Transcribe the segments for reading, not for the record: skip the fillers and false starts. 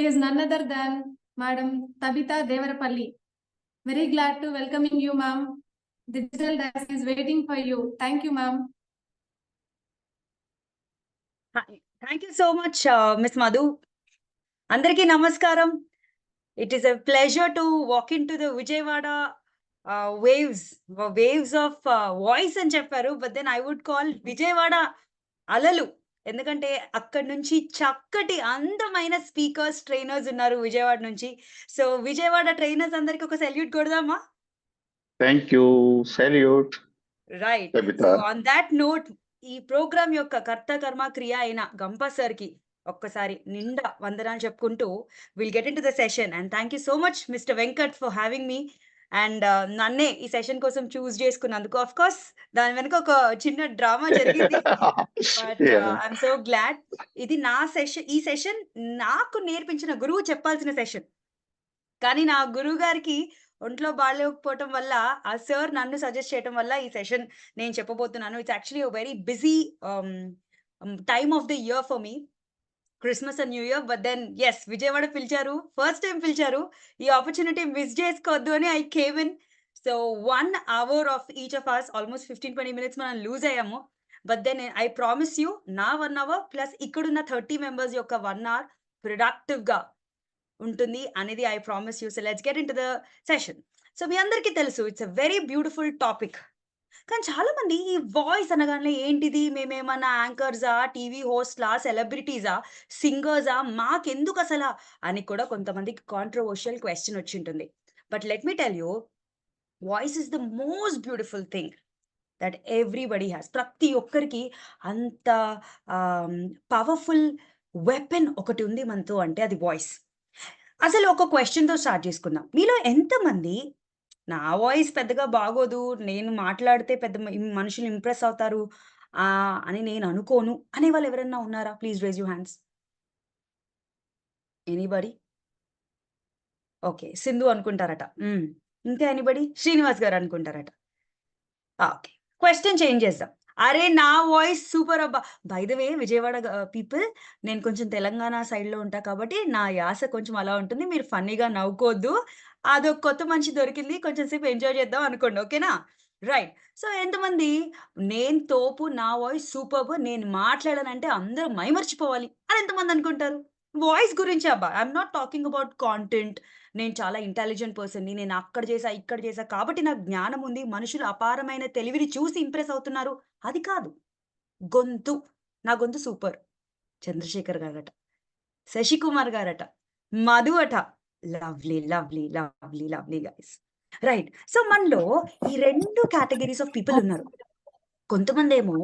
is none other than Madam Tabitha Devarapalli. Very glad to welcoming you, ma'am. The digital desk is waiting for you. Thank you, ma'am. Hi. Thank you so much, Miss Madhu. Andariki namaskaram. It is a pleasure to walk into the Vijayawada waves of voice అని చెప్పారు. But then I would call Vijayawada అలలు. ఎందుకంటే అక్కడి నుంచి చక్కటి అందమైన speakers, trainers ఉన్నారు విజయవాడ నుంచి. సో విజయవాడ ట్రైనర్స్ అందరికి ఒక సెల్యూట్ కొడదామా? Thank you. Salute. Right. So on that note ఈ ప్రోగ్రామ్ యొక్క కర్త కర్మ క్రియ అయిన గంప సార్ కి ఒక్కసారి నిండా వందనాలు చెప్పుకుంటూ will get in to the session. And thank you so much mister Venkat for having me. And నన్నే ఈ సెషన్ కోసం చూస్ చేసుకున్నందుకు. ఆఫ్ కోర్స్ దాని వెనక ఒక చిన్న డ్రామా జరిగింది. But I'm so glad. ఇది నా సెషన్. ఈ సెషన్ నాకు నేర్పించిన గురువు చెప్పాల్సిన సెషన్. కానీ నా గురువు గారికి ఒంట్లో బాగాలేకపోవటం వల్ల ఆ సార్ నన్ను సజెస్ట్ చేయడం వల్ల ఈ సెషన్ నేను చెప్పబోతున్నాను. It's actually very busy time of the year for me, Christmas and new year. But then yes, Vijayawada పిలిచారు, ఫస్ట్ టైం పిలిచారు. ఈ ఆపర్చునిటీ మిస్ చేసుకోవద్దు అని I came in. So 1 hour of each of us, almost 15-20 minutes మనం lose అయ్యాము. But then I promise you, నా 1 hour plus ఇక్కడున్న 30 members యొక్క 1 hour ప్రొడక్టివ్ గా ఉంటుంది అనేది I promise you. So let's get in to the session. So మీ అందరికీ తెలుసు it's a very beautiful topic. కానీ చాలా మంది ఈ వాయిస్ అనగానే ఏంటిది, మేమేమన్నా యాంకర్సా, టీవీ హోస్ట్లా, సెలబ్రిటీసా, సింగర్సా, మాకెందుకు అసలు అని కూడా కొంతమందికి కాంట్రవర్షియల్ క్వశ్చన్ వచ్చి ఉంటుంది. But let me tell you, voice is the most beautiful thing that everybody has. ప్రతి ఒక్కరికి అంత పవర్ఫుల్ వెపన్ ఒకటి ఉంది మనతో, అంటే అది వాయిస్. అసలు ఒక క్వశ్చన్తో స్టార్ట్ చేసుకుందాం. మీలో ఎంతమంది నా వాయిస్ పెద్దగా బాగోదు, నేను మాట్లాడితే పెద్ద మనుషులు ఇంప్రెస్ అవుతారు అని నేను అనుకోను అనే వాళ్ళు ఎవరన్నా ఉన్నారా? Please raise you hands. Anybody? Okay, Sindhu అనుకుంటారట. ఇంకా ఎనీబడి? శ్రీనివాస్ గారు అనుకుంటారట. ఓకే, క్వశ్చన్ చేంజ్ చేద్దాం. అరే నా వాయిస్ సూపర్ అబ్బా. By the way Vijayawada people, నేను కొంచెం తెలంగాణ సైడ్లో ఉంటా కాబట్టి నా యాస కొంచెం అలా ఉంటుంది. మీరు ఫన్నీగా నవ్వుకోవద్దు. అదొక కొత్త మనిషి దొరికింది, కొంచెం సేపు ఎంజాయ్ చేద్దాం అనుకోండి. ఓకేనా? రైట్. సో ఎంతమంది నేను తోపు, నా వాయిస్ సూపర్, నేను మాట్లాడానంటే అందరూ మైమర్చిపోవాలి అని ఎంతమంది అనుకుంటారు? వాయిస్ గురించి అబ్బా, I'm not talking about content. నేను చాలా ఇంటెలిజెంట్ పర్సన్ని, నేను అక్కడ చేసా ఇక్కడ చేసా కాబట్టి నాకు జ్ఞానం ఉంది, మనుషులు అపారమైన తెలివిని చూసి ఇంప్రెస్ అవుతున్నారు, అది కాదు. గొంతు, నా గొంతు సూపర్. చంద్రశేఖర్ గారట, శశికుమార్ గారట, మధు అట, lovely lovely lovely lovely guys. Right. So మనలో ఈ 2 కేటగిరీస్ ఆఫ్ పీపుల్ ఉన్నారు. కొంతమంది ఏమో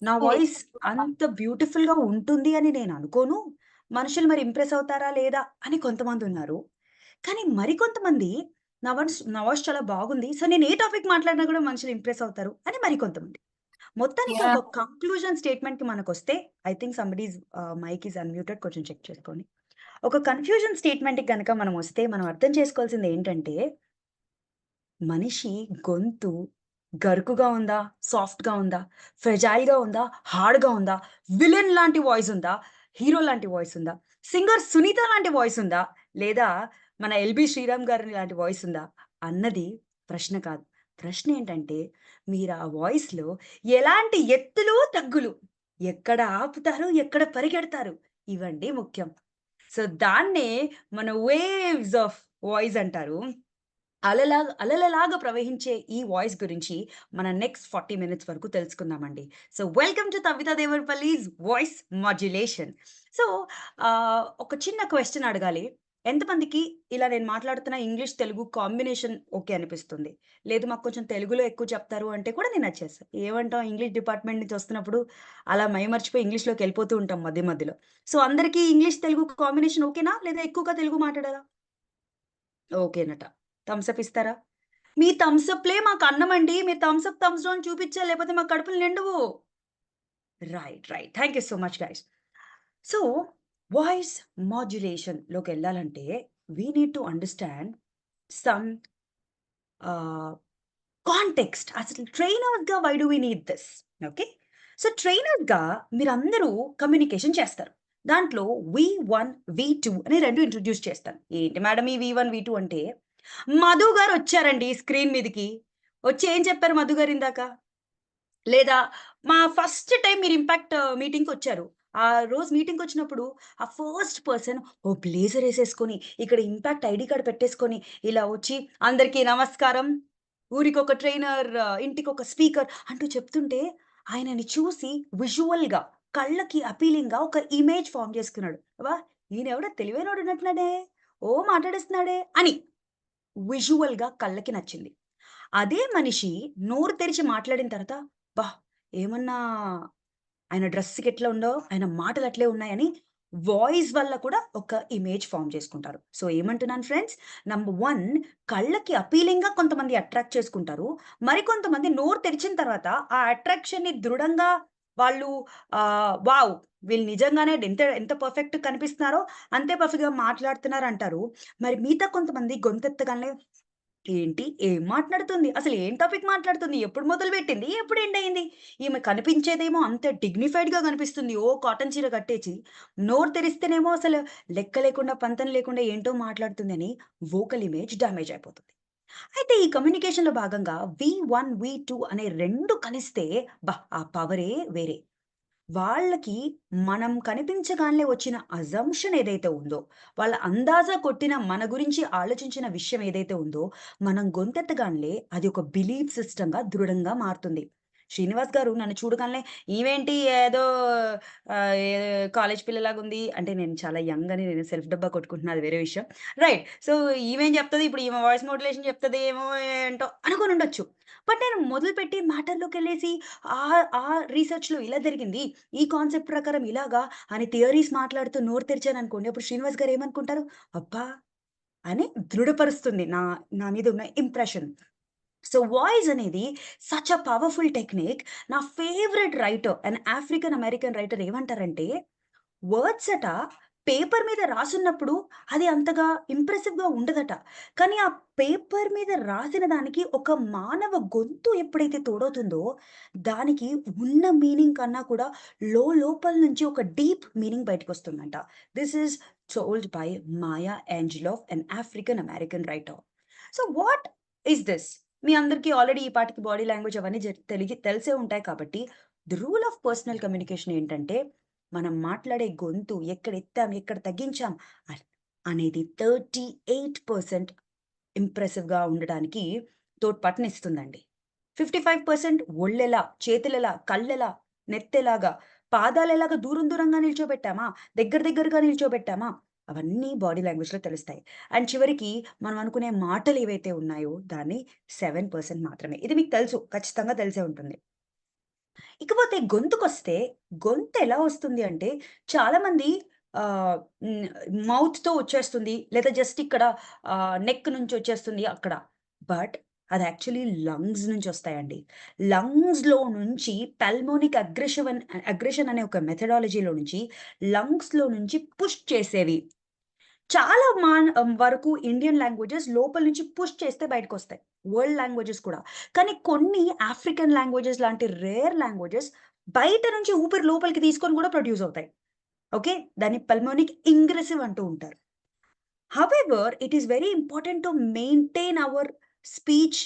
నా వాయిస్ అంత బ్యూటిఫుల్ గా ఉంటుంది అని నేను అనుకోను, మనుషులు మరి ఇంప్రెస్ అవుతారా లేదా అని కొంతమంది ఉన్నారు. కానీ మరికొంతమంది నా వాయిస్ చాలా బాగుంది, సో నేను ఏ టాపిక్ మాట్లాడినా కూడా మనుషులు ఇంప్రెస్ అవుతారు అని మరికొంతమంది. మొత్తానికి ఒక కంక్లూజన్ స్టేట్మెంట్ కి మనకు వస్తే, I think somebody's mike is unmuted, కొంచెం చెక్ చేసుకోండి. ఒక కన్ఫ్యూజన్ స్టేట్మెంట్ కి కనుక మనం వస్తే మనం అర్థం చేసుకోవాల్సింది ఏంటంటే, మనిషి గొంతు గరుకుగా ఉందా, సాఫ్ట్ గా ఉందా, ఫ్రెజైల్ గా ఉందా, హార్డ్ గా ఉందా, విలన్ లాంటి వాయిస్ ఉందా, హీరో లాంటి వాయిస్ ఉందా, సింగర్ సునీత లాంటి వాయిస్ ఉందా, లేదా మన ఎల్బి శ్రీరామ్ గారి లాంటి వాయిస్ ఉందా అన్నది ప్రశ్న కాదు. ప్రశ్న ఏంటంటే, మీరు ఆ వాయిస్ లో ఎలాంటి ఎత్తులు తగ్గులు, ఎక్కడ ఆపుతారు, ఎక్కడ పరిగెడతారు, ఇవండి ముఖ్యం. సో దాన్నే మన వేవ్స్ ఆఫ్ వాయిస్ అంటారు. అలలలాగా ప్రవహించే ఈ వాయిస్ గురించి మన నెక్స్ట్ 40 minutes వరకు తెలుసుకుందామండి. So welcome to Tavita Devarapalli's voice modulation. So ఒక చిన్న క్వశ్చన్ అడగాలి. ఎంతమందికి ఇలా నేను మాట్లాడుతున్న ఇంగ్లీష్ తెలుగు కాంబినేషన్ ఓకే అనిపిస్తుంది? లేదు మాకు కొంచెం తెలుగులో ఎక్కువ చెప్తారు అంటే కూడా నేను వచ్చేస్తాను. ఏమంటాం, ఇంగ్లీష్ డిపార్ట్మెంట్ నుంచి వస్తున్నప్పుడు అలా మైమర్చిపోయి ఇంగ్లీష్లోకి వెళ్ళిపోతూ ఉంటాం మధ్య మధ్యలో. సో అందరికీ ఇంగ్లీష్ తెలుగు కాంబినేషన్ ఓకేనా, లేదా ఎక్కువగా తెలుగు మాట్లాడాలా? ఓకేనట. థమ్స్అప్ ఇస్తారా? మీ థమ్స్అప్లే మాకు అన్నం అండి, మీరు థమ్స్అప్ థమ్స్ డౌన్ చూపించాలి, లేకపోతే మా కడుపులు నిండవు. Right right, thank you so much guys. So voice modulation లోకి వెళ్ళాలంటే we need to understand some context. అసలు ట్రైనర్స్గా why do we need this? Okay, so ట్రైనర్స్గా మీరందరూ కమ్యూనికేషన్ చేస్తారు. దాంట్లో V1 V2 అని 2 ఇంట్రొడ్యూస్ చేస్తాను. ఏంటి మేడం ఈ V1 V2 అంటే, మధు గారు వచ్చారండి స్క్రీన్ మీదకి. వచ్చి ఏం చెప్పారు మధు గారు ఇందాక? లేదా మా ఫస్ట్ టైమ్ మీరు ఇంపాక్ట్ మీటింగ్‌కొచ్చారు. ఆ రోజు మీటింగ్‌కొచ్చినప్పుడు ఆ ఫస్ట్ పర్సన్ ఓ బ్లేజర్ ఏసేసుకొని, ఇక్కడ ఇంపాక్ట్ ఐడీ కార్డ్ పెట్టేసుకొని, ఇలా వచ్చి అందరికీ నమస్కారం. ఊరికొక ట్రైనర్, ఇంటికొక స్పీకర్ అంటూ చెప్తుంటే, ఆయనని చూసి విజువల్‌గా కళ్ళకి అపీలింగ్‌గా ఒక ఇమేజ్ ఫార్మ్ చేసుకున్నాడు. అబ్బా! ఈయనెవడో తెలివైనోడు ఉన్నట్టున్నాడే. ఓ మాట్లాడేస్తున్నాడే అని విజువల్‌గా కళ్ళకి నచ్చింది. అదే మనిషి నోరు తెరిచి మాట్లాడిన తర్వాత, అబ్బా! ఏమన్నా ఆయన డ్రెస్‌కి ఎట్లా ఉందో, ఆయన మాటలు అట్లే ఉన్నాయని వాయిస్ వల్ల కూడా ఒక ఇమేజ్ ఫార్మ్ చేసుకుంటారు. సో, ఏమంటున్నాను ఫ్రెండ్స్, నంబర్ 1 కళ్ళకి అపీలింగ్‌గా కొంతమంది అట్రాక్ట్ చేసుకుంటారు. మరికొంతమంది నోరు తెరిచిన తర్వాత ఆ అట్రాక్షన్‌ని దృఢంగా వాళ్ళు వావ్! వీళ్ళు నిజంగానే ఎంత ఎంత పర్ఫెక్ట్ కనిపిస్తున్నారో అంతే పర్ఫెక్ట్‌గా మాట్లాడుతున్నారంటారు. మరి మిగతా కొంతమంది గొంతెత్తగానే ఏంటి? ఏం మాట్లాడుతుంది? అసలు ఏం టాపిక్ మాట్లాడుతుంది? ఎప్పుడు మొదలుపెట్టింది? ఎప్పుడు ఎండ్ అయింది? ఈమె కనిపించేదేమో అంత డిగ్నిఫైడ్‌గా కనిపిస్తుంది. ఓ కాటన్ చీర కట్టేసి, నోరు తెరిస్తేనేమో అసలు లెక్క లేకుండా, పంతం లేకుండా ఏంటో మాట్లాడుతుందని వోకల్ ఇమేజ్ డ్యామేజ్ అయిపోతుంది. అయితే ఈ కమ్యూనికేషన్‌లో భాగంగా V1, V2 అనే 2 కలిస్తే ఆ పవరే వేరే. వాళ్ళకి మనం కనిపించగానే వచ్చిన అజంప్షన్ ఏదైతే ఉందో, వాళ్ళ అందాజా కొట్టిన మన గురించి ఆలోచించిన విషయం ఏదైతే ఉందో, మనం గొంతెత్తగానే అది ఒక బిలీఫ్ సిస్టమ్‌గా దృఢంగా మారుతుంది. శ్రీనివాస్ గారు నన్ను చూడగానే ఈమేంటి ఏదో ఏ కాలేజ్ పిల్లలాగుంది అంటే నేను చాలా యంగ్ అని నేను సెల్ఫ్ డబ్బా కొట్టుకుంటున్నా అది వేరే విషయం. రైట్. సో, ఈమేం చెప్తది ఇప్పుడు ఈమె వాయిస్ మోడ్యులేషన్ చెప్తది ఏమో ఏంటో అనుకోనుండొచ్చు. బట్ నేను మొదలుపెట్టి మ్యాటర్‌లోకెళ్ళేసి ఆ రీసెర్చ్‌లో ఇలా జరిగింది. ఈ కాన్సెప్ట్ ప్రకారం ఇలాగా అని థియరీస్ మాట్లాడుతూ నోరు తెరిచాననుకోండి. అప్పుడు శ్రీనివాస్ గారు ఏమనుకుంటారు? అబ్బా! అని దృఢపరుస్తుంది నా నా మీద ఉన్న ఇంప్రెషన్. సో, వాయిస్ అనేది సచ్ ఎ పవర్‌ఫుల్ టెక్నిక్. నా favourite writer and African American writer ఏమంటారంటే, వర్డ్స్ పేపర్ మీద రాసున్నప్పుడు అది అంతగా ఇంప్రెసివ్‌గా ఉండదట. కానీ ఆ పేపర్ మీద రాసిన దానికి ఒక మానవ గొంతు ఎప్పుడైతే తోడవుతుందో, దానికి ఉన్న మీనింగ్ కన్నా కూడా లోపల నుంచి ఒక డీప్ మీనింగ్ బయటకొస్తుందంట. This is told by Maya Angelou, an African American writer. So, what is this? మీ అందరికీ ఆల్రెడీ ఈ పాటికి బాడీ లాంగ్వేజ్ అవన్నీ తెలిసే ఉంటాయి కాబట్టి, the rule of personal communication ఏంటంటే, మనం మాట్లాడే గొంతు ఎక్కడ ఎత్తాం, ఎక్కడ తగ్గించాం అనేది 38% ఇంప్రెసివ్‌గా ఉండడానికి తోడ్పాటునిస్తుందండి. 55% ఒళ్ళెలా, చేతులెలా, కళ్ళెలా, నెత్తెలాగా, పాదాలెలాగా దూరం దూరంగా నిల్చోబెట్టామా, దగ్గరగా నిల్చోబెట్టామా, అవన్నీ బాడీ లాంగ్వేజ్‌లో తెలుస్తాయి. అండ్ చివరికి మనం అనుకునే మాటలేవైతే ఉన్నాయో దాన్ని 7% మాత్రమే. ఇది మీకు తెలుసు. ఖచ్చితంగా తెలిసే ఉంటుంది. ఇకపోతే గొంతుకొస్తే, గొంతెలా వస్తుంది అంటే, చాలామంది హ్మ్. మౌత్‌తో వచ్చేస్తుంది. లేదా జస్ట్ ఇక్కడ నెక్ నుంచొచ్చేస్తుంది అక్కడ. బట్ అది యాక్చువల్లీ లంగ్స్ నుంచొస్తాయండి. లంగ్స్‌లో నుంచి పల్మోనిక్ అగ్రెషన్ అనే ఒక మెథడాలజీలో నుంచి లంగ్స్‌లో నుంచి పుష్ చేసేవి. చాలా వరకు ఇండియన్ లాంగ్వేజెస్ లోపల నుంచి పుష్ చేస్తే బయటకొస్తాయి. వరల్డ్ లాంగ్వేజెస్ కూడా. కానీ కొన్ని ఆఫ్రికన్ లాంగ్వేజెస్ లాంటి రేర్ లాంగ్వేజెస్ బయట నుంచి ఊపిరి లోపలికి తీసుకొని కూడా ప్రొడ్యూస్ అవుతాయి. ఓకే. దాన్ని పల్మోనిక్ ఇంగ్రెసివ్ అంటూ ఉంటారు. However it is very important to maintain hour speech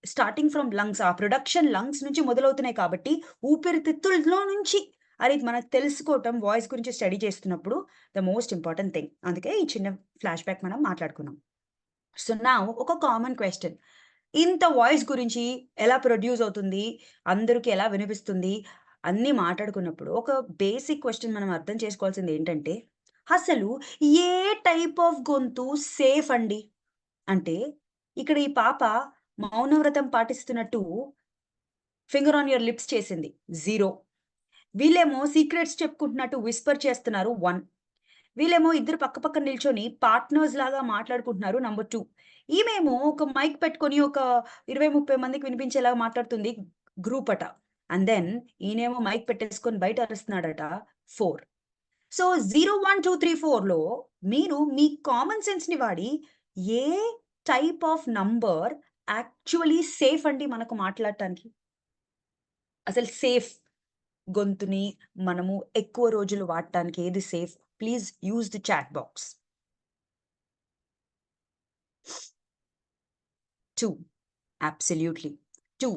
starting from lungs. ఆ ప్రొడక్షన్ లంగ్స్ నుంచి మొదలవుతున్నాయి కాబట్టి, ఊపిరితిత్తుల్లో నుంచి అని మనకు తెలుసుకోవటం వాయిస్ గురించి స్టడీ చేస్తున్నప్పుడు ద మోస్ట్ ఇంపార్టెంట్ థింగ్. అందుకే ఈ చిన్న ఫ్లాష్ బ్యాక్ మనం మాట్లాడుకున్నాం. సో, నౌ ఒక కామన్ క్వెషన్. ఇంత వాయిస్ గురించి ఎలా ప్రొడ్యూస్ అవుతుంది? అందరికి ఎలా వినిపిస్తుంది? అన్నీ మాట్లాడుకున్నప్పుడు ఒక బేసిక్ క్వెషన్ మనం అర్థం చేసుకోవాల్సింది ఏంటంటే, అసలు ఏ టైప్ ఆఫ్ గొంతు సేఫ్ అండి? అంటే ఇక్కడ ఈ పాప మౌనవ్రతం పాటిస్తున్నట్టు ఫింగర్ ఆన్ యూర్ లిప్స్ చేసింది 0. వీళ్ళేమో సీక్రెట్స్ చెప్పుకుంటున్నట్టు విస్పర్ చేస్తున్నారు 1. వీళ్ళేమో ఇద్దరు పక్క పక్కన నిల్చొని పార్ట్నర్స్ లాగా మాట్లాడుకుంటున్నారు నంబర్ 2. ఈమేమో ఒక మైక్ పెట్టుకొని ఒక 20, 30 మందికి వినిపించేలాగా మాట్లాడుతుంది గ్రూప్ అట. అండ్ దెన్ ఈయనేమో మైక్ పెట్టేసుకొని బయట అరుస్తున్నాడట 4. సో 0, 1, 2, 3, 4లో మీరు మీ కామన్ సెన్స్‌ని వాడి ఏ type of number actually safe అండి మనకు మాట్లాడటానికి? అసలు సేఫ్ గొంతుని మనము ఎక్కువ రోజులు వాడటానికి ఏది safe? Please use the chat box. 2. Absolutely. 2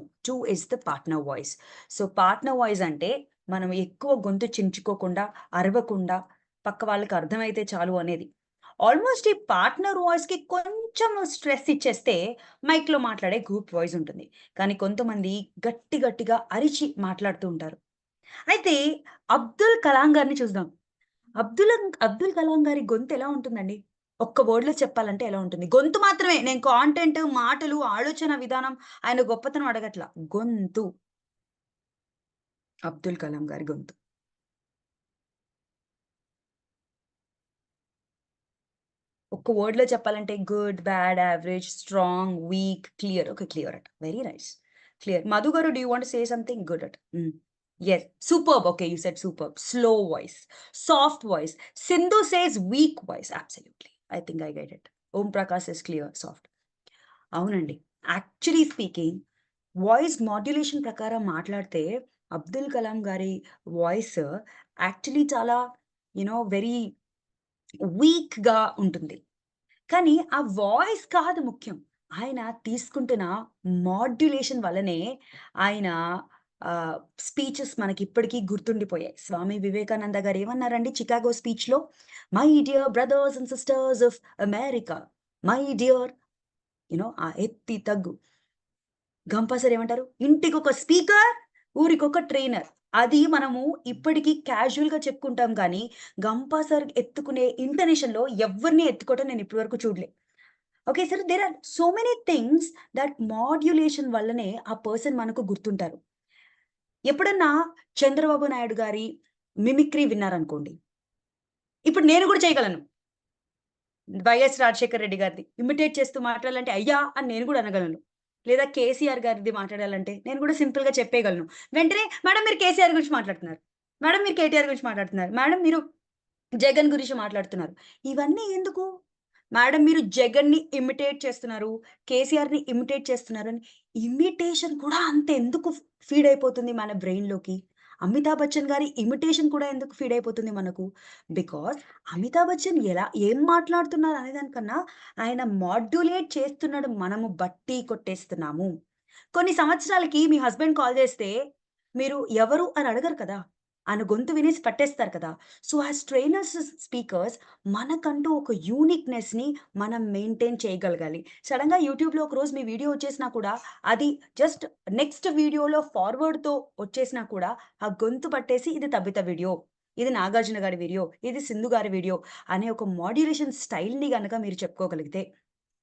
is the partner voice. So, partner voice అంటే మనం ఎక్కువ గొంతు చించుకోకుండా, అరవకుండా, పక్క వాళ్ళకి అర్థమైతే చాలు అనేది. ఆల్మోస్ట్ ఈ పార్ట్నర్ వాయిస్‌కి కొంచెం స్ట్రెస్ ఇచ్చేస్తే మైక్‌లో మాట్లాడే గ్రూప్ వాయిస్ ఉంటుంది. కానీ కొంతమంది గట్టి గట్టిగా అరిచి మాట్లాడుతూ ఉంటారు. అయితే అబ్దుల్ కలాం గారిని చూద్దాం. అబ్దుల్ కలాం గారి గొంతు ఎలా ఉంటుందండి? ఒక్క వర్డ్‌లో చెప్పాలంటే ఎలా ఉంటుంది? గొంతు మాత్రమే. నేను కాంటెంట్, మాటలు, ఆలోచన విధానం ఆయన గొప్పతనం అడగట్ల. గొంతు. అబ్దుల్ కలాం గారి గొంతు. ఒక్క వర్డ్‌లో చెప్పాలంటే good, bad, average, strong, weak, clear. Okay. Clear అట. Very nice. క్లియర్. మధు గారు do you want to say something? Good అట. Yes. Superb. Okay. You said superb. Slow voice, soft voice. Sindhu says weak voice. Absolutely. I think I get it. Om Prakash is clear, soft. అవునండి. Actually speaking voice modulation ప్రకారం మాట్లాడితే అబ్దుల్ కలాం గారి voice actually చాలా very వీక్‌గా ఉంటుంది. కానీ ఆ వాయిస్ కాదు ముఖ్యం. ఆయన తీసుకుంటున్న మాడ్యులేషన్ వల్లనే ఆయన స్పీచెస్ మనకిప్పటికీ గుర్తుండిపోయాయి. స్వామి వివేకానంద గారు ఏమన్నారండి చికాగో స్పీచ్‌లో? My dear brothers and sisters of America, my dear ఆ ఎత్తి తగ్గు. గంపసర్ ఏమంటారు? ఇంటికొక స్పీకర్, ఊరికొక ట్రైనర్. అది మనము ఇప్పటికి క్యాజువల్‌గా చెప్పుకుంటాం కానీ, గంపసర్ ఎత్తుకునే ఇంటనేషన్‌లో ఎవ్వరిని ఎత్తుకోవటం నేను ఇప్పటి వరకు చూడలే. Okay. Sir there are so many things that modulation వల్లనే ఆ పర్సన్ మనకు గుర్తుంటారు. ఎప్పుడన్నా చంద్రబాబు నాయుడు గారి మిమిక్రీ విన్నారనుకోండి. ఇప్పుడు నేను కూడా చేయగలను. వైఎస్ రాజశేఖర్ రెడ్డి గారిది ఇమిటేట్ చేస్తూ మాట్లాడాలంటే అయ్యా! అని నేను కూడా అనగలను. లేదా కేసీఆర్ గారిది మాట్లాడాలంటే నేను కూడా సింపుల్‌గా చెప్పేయగలను. వెంటనే మేడం మీరు కేసీఆర్ గురించి మాట్లాడుతున్నారు. మేడం మీరు కేటీఆర్ గురించి మాట్లాడుతున్నారు. మేడం మీరు జగన్ గురించి మాట్లాడుతున్నారు. ఇవన్నీ ఎందుకు? మేడం మీరు జగన్‌ని ఇమిటేట్ చేస్తున్నారు. కేసీఆర్‌ని ఇమిటేట్ చేస్తున్నారని ఇమిటేషన్ కూడా అంత ఎందుకు ఫీడ్ అయిపోతుంది మన బ్రెయిన్‌లోకి? అమితాబ్ బచ్చన్ గారి ఇమిటేషన్ కూడా ఎందుకు ఫీడ్ అయిపోతుంది మనకు? బికాజ్ అమితాబ్ బచ్చన్ ఏం మాట్లాడుతున్నారు అనే దానికన్నా ఆయన మాడ్యులేట్ చేస్తున్నాడు మనము బట్టి కొట్టేస్తున్నాము. కొన్ని సంవత్సరాలకి మీ హస్బెండ్ కాల్ చేస్తే మీరు ఎవరు అని అడగరు కదా! ఆయన గొంతు వినేసి పట్టేస్తారు కదా! సో, యాస్ ట్రైనర్స్, స్పీకర్స్ మనకంటూ ఒక యూనిక్‌నెస్‌ని మనం మెయింటైన్ చేయగలగాలి. సడెన్‌గా యూట్యూబ్‌లో ఒకరోజు మీ వీడియో వచ్చేసినా కూడా అది జస్ట్ నెక్స్ట్ వీడియోలో ఫార్వర్డ్‌తో వచ్చేసినా కూడా ఆ గొంతు పట్టేసి ఇది తబిత వీడియో, ఇది నాగార్జున గారి వీడియో, ఇది సింధు గారి వీడియో అనే ఒక మాడ్యులేషన్ స్టైల్‌ని గనక మీరు చెప్పుకోగలిగితే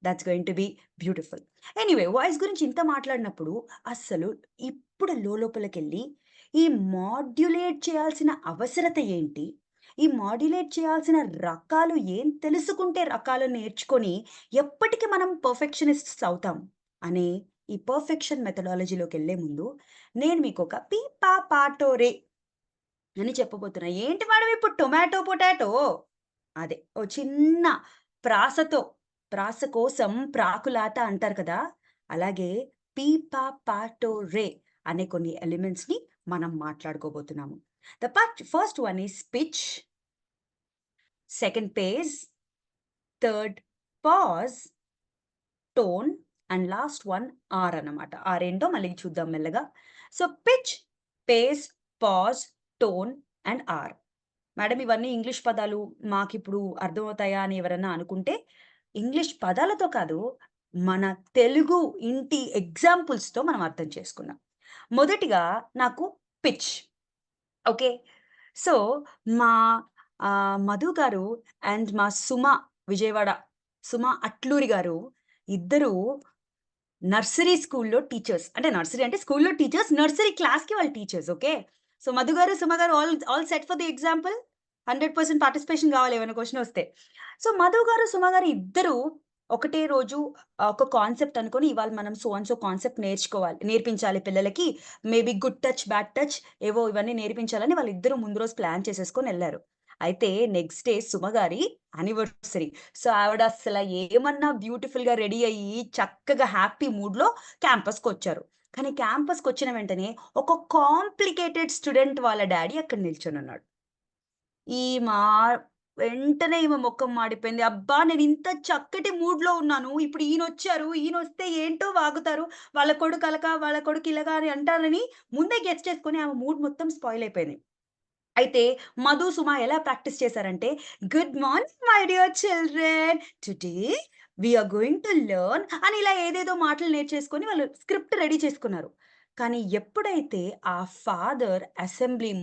that's going to be beautiful. Anyway voice గురించి ఇంత మాట్లాడినప్పుడు అస్సలు ఇప్పుడు లోలోపలికెళ్ళి ఈ మాడ్యులేట్ చేయాల్సిన అవసరత ఏంటి? ఈ మాడ్యులేట్ చేయాల్సిన రకాలు ఏం తెలుసుకుంటే రకాలు నేర్చుకొని ఎప్పటికి మనం పర్ఫెక్షనిస్ట్స్ అవుతాం అనే ఈ పర్ఫెక్షన్ మెథడాలజీలోకెళ్ళే ముందు నేను మీకొక పీ పా పాటో రే అని చెప్పబోతున్నా. ఏంటి మేడం ఇప్పుడు టొమాటో, పొటాటో అదే ఓ చిన్న ప్రాసతో ప్రాస కోసం ప్రాకులాట అంటారు కదా! అలాగే పీ పా పాటో రే అనే కొన్ని ఎలిమెంట్స్‌ని మనం మాట్లాడుకోబోతున్నాము. First one is pitch, second pace, third pause, tone and last one R అన్నమాట. ఆరేంటో మళ్ళీ చూద్దాం మెల్లగా. So, pitch, pace, pause, tone and R. Madam ఇవన్నీ ఇంగ్లీష్ పదాలు మాకిప్పుడు అర్థమవుతాయా అని ఎవరన్నా అనుకుంటే, ఇంగ్లీష్ పదాలతో కాదు, మన తెలుగు ఇంటి ఎగ్జాంపుల్స్‌తో మనం అర్థం చేసుకుందాం. మొదటిగా నాకు పిచ్. ఓకే. సో, మా మధు గారు అండ్ మా సుమ విజయవాడ, సుమ అట్లూరి గారు ఇద్దరూ నర్సరీ స్కూల్‌లో టీచర్స్. అంటే నర్సరీ అంటే స్కూల్‌లో టీచర్స్, నర్సరీ క్లాస్‌కి వాళ్ళు టీచర్స్. ఓకే. సో, మధు గారు, సుమ గారు all set for the example? 100% participation గావాలి ఏమైనా క్వెషన్ వస్తే. సో, మధు గారు, సుమ గారు ఇద్దరు ఒకటే రోజు ఒక కాన్సెప్ట్ అనుకోని ఇవాళ మనం సో అండ్ సో కాన్సెప్ట్ నేర్పించాలి పిల్లలకి. Maybe good touch, bad touch ఏవో ఇవన్నీ నేర్పించాలని వాళ్ళిద్దరూ ముందు రోజు ప్లాన్ చేసేసుకొనెళ్లారు. అయితే నెక్స్ట్ డే సుమ గారి యానివర్సరీ. సో, ఆవిడ అస్సల ఏమన్నా బ్యూటిఫుల్‌గా రెడీ అయ్యి చక్కగా హ్యాపీ మూడ్‌లో క్యాంపస్‌కొచ్చారు. కానీ క్యాంపస్కి వచ్చిన వెంటనే ఒక కాంప్లికేటెడ్ స్టూడెంట్ వాళ్ళ డాడీ అక్కడ నిల్చొని ఉన్నాడు. మా వెంటనే ఈమె మొఖం మాడిపోయింది. అబ్బా! నేను ఇంత చక్కటి మూడ్‌లో ఉన్నాను. ఇప్పుడు ఈయనొచ్చారు. ఈయనొస్తే ఏంటో వాగుతారు. వాళ్ళ కొడుకు అలక, వాళ్ళ కొడుకు ఇలగా అని అంటారని ముందే గెస్ చేసుకొని ఆమె మూడ్ మొత్తం స్పాయిల్ అయిపోయింది. అయితే మధు, సుమ ఎలా ప్రాక్టీస్ చేశారంటే, good morning my dear children. Today we are going to learn అని ఇలా ఏదేదో మాటలు నేర్చేసుకొని వాళ్ళు స్క్రిప్ట్ రెడీ చేసుకున్నారు. కానీ ఎప్పుడైతే ఆ ఫాదర్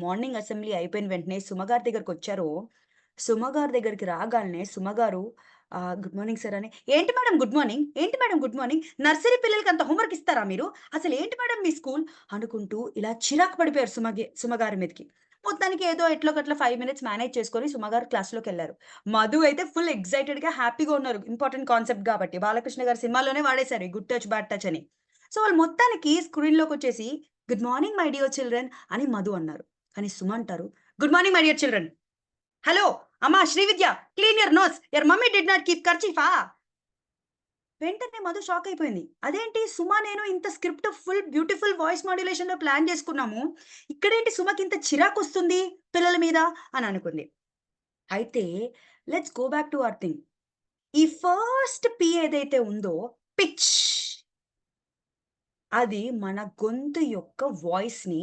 మార్నింగ్ అసెంబ్లీ అయిపోయిన వెంటనే సుమ గారి దగ్గరకొచ్చారో, సుమ గారి దగ్గరికి రాగాల్నే సుమ గారు గుడ్ మార్నింగ్ సార్ అని, ఏంటి మేడం గుడ్ మార్నింగ్? ఏంటి మేడం గుడ్ మార్నింగ్? నర్సరీ పిల్లలకి అంత హోంవర్క్ ఇస్తారా మీరు? అసలేంటి మేడం మీ స్కూల్? అనుకుంటూ ఇలా చిరాకు పడిపోయారు సుమ గారి మీదకి. మొత్తానికి ఏదో ఎట్లోకట్లా 5 మినిట్స్ మేనేజ్ చేసుకొని సుమగారు క్లాస్‌లోకెళ్లారు. మధు అయితే ఫుల్ ఎక్సైటెడ్‌గా, హ్యాపీగా ఉన్నారు. ఇంపార్టెంట్ కాన్సెప్ట్ గాబట్టి. బాలకృష్ణ గారి సినిమాలోనే వాడేశారు ఈ గుడ్ టచ్, బ్యాడ్ టచ్ అని. సో, వాళ్ళు మొత్తానికి స్క్రీన్‌లోకొచ్చేసి good morning my dear children అని మధు అన్నారు. కానీ సుమ అంటారు, good morning my dear children. Hello! అమ్మా Srividya, clean your nose. Your mummy did not keep కర్చీఫా? వెంటనే మధు షాక్ అయిపోయింది. అదేంటి సుమ నేను ఇంత స్క్రిప్ట్ ఫుల్ బ్యూటిఫుల్ వాయిస్ మాడ్యులేషన్‌లో ప్లాన్ చేసుకున్నాము. ఇక్కడేంటి సుమకి ఇంత చిరాకొస్తుంది పిల్లల మీద అని అనుకుంది. అయితే let's go back to our thing. ఈ ఫస్ట్ పి ఏదైతే ఉందో పిచ్. అది మన గొంతు యొక్క వాయిస్‌ని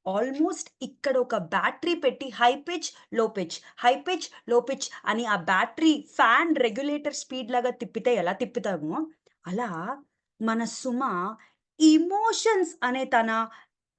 ఆల్మోస్ట్ ఇక్కడ ఒక బ్యాటరీ పెట్టి హై పిచ్, లో పిచ్, హై పిచ్, లో పిచ్ అని ఆ బ్యాటరీ ఫ్యాన్ రెగ్యులేటర్ స్పీడ్ లాగా తిప్పితే ఎలా తిప్పుతామో, అలా మన సుమ ఎమోషన్స్ అనే తన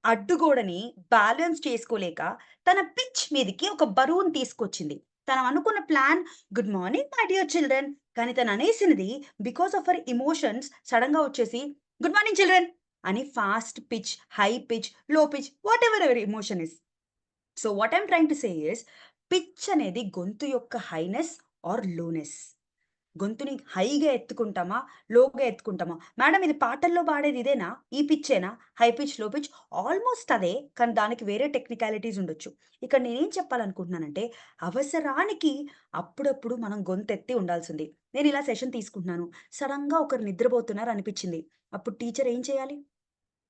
అడ్డుగోడని బ్యాలెన్స్ చేసుకోలేక తన పిచ్ మీదకి ఒక బరువును తీసుకొచ్చింది. తను అనుకున్న plan good morning my dear children. కానీ తను అనేసినది బికాస్ ఆఫ్ హర్ ఎమోషన్స్ సడెన్‌గా వచ్చేసి గుడ్ మార్నింగ్ చిల్డ్రన్ అని ఫాస్ట్ పిచ్, హై పిచ్, లో pitch whatever your emotion is. So what I am trying to say is pitch అనేది గొంతు యొక్క highness are లోనెస్. గొంతుని హైగా ఎత్తుకుంటామా? లోగా ఎత్తుకుంటామా? మేడం ఇది పాటల్లో పాడేది ఇదేనా? ఈ పిచ్చేనా? హై పిచ్, లో పిచ్ ఆల్మోస్ట్ అదే. కానీ దానికి వేరే టెక్నికాలిటీస్ ఉండొచ్చు. ఇక్కడ నేనేం చెప్పాలనుకుంటున్నానంటే, అవసరానికి అప్పుడప్పుడు మనం గొంతెత్తి ఉండాల్సింది. నేను ఇలా సెషన్ తీసుకుంటున్నాను. సడెన్‌గా ఒకరు నిద్రపోతున్నారు అనిపిచ్చింది. అప్పుడు టీచర్ ఏం చేయాలి?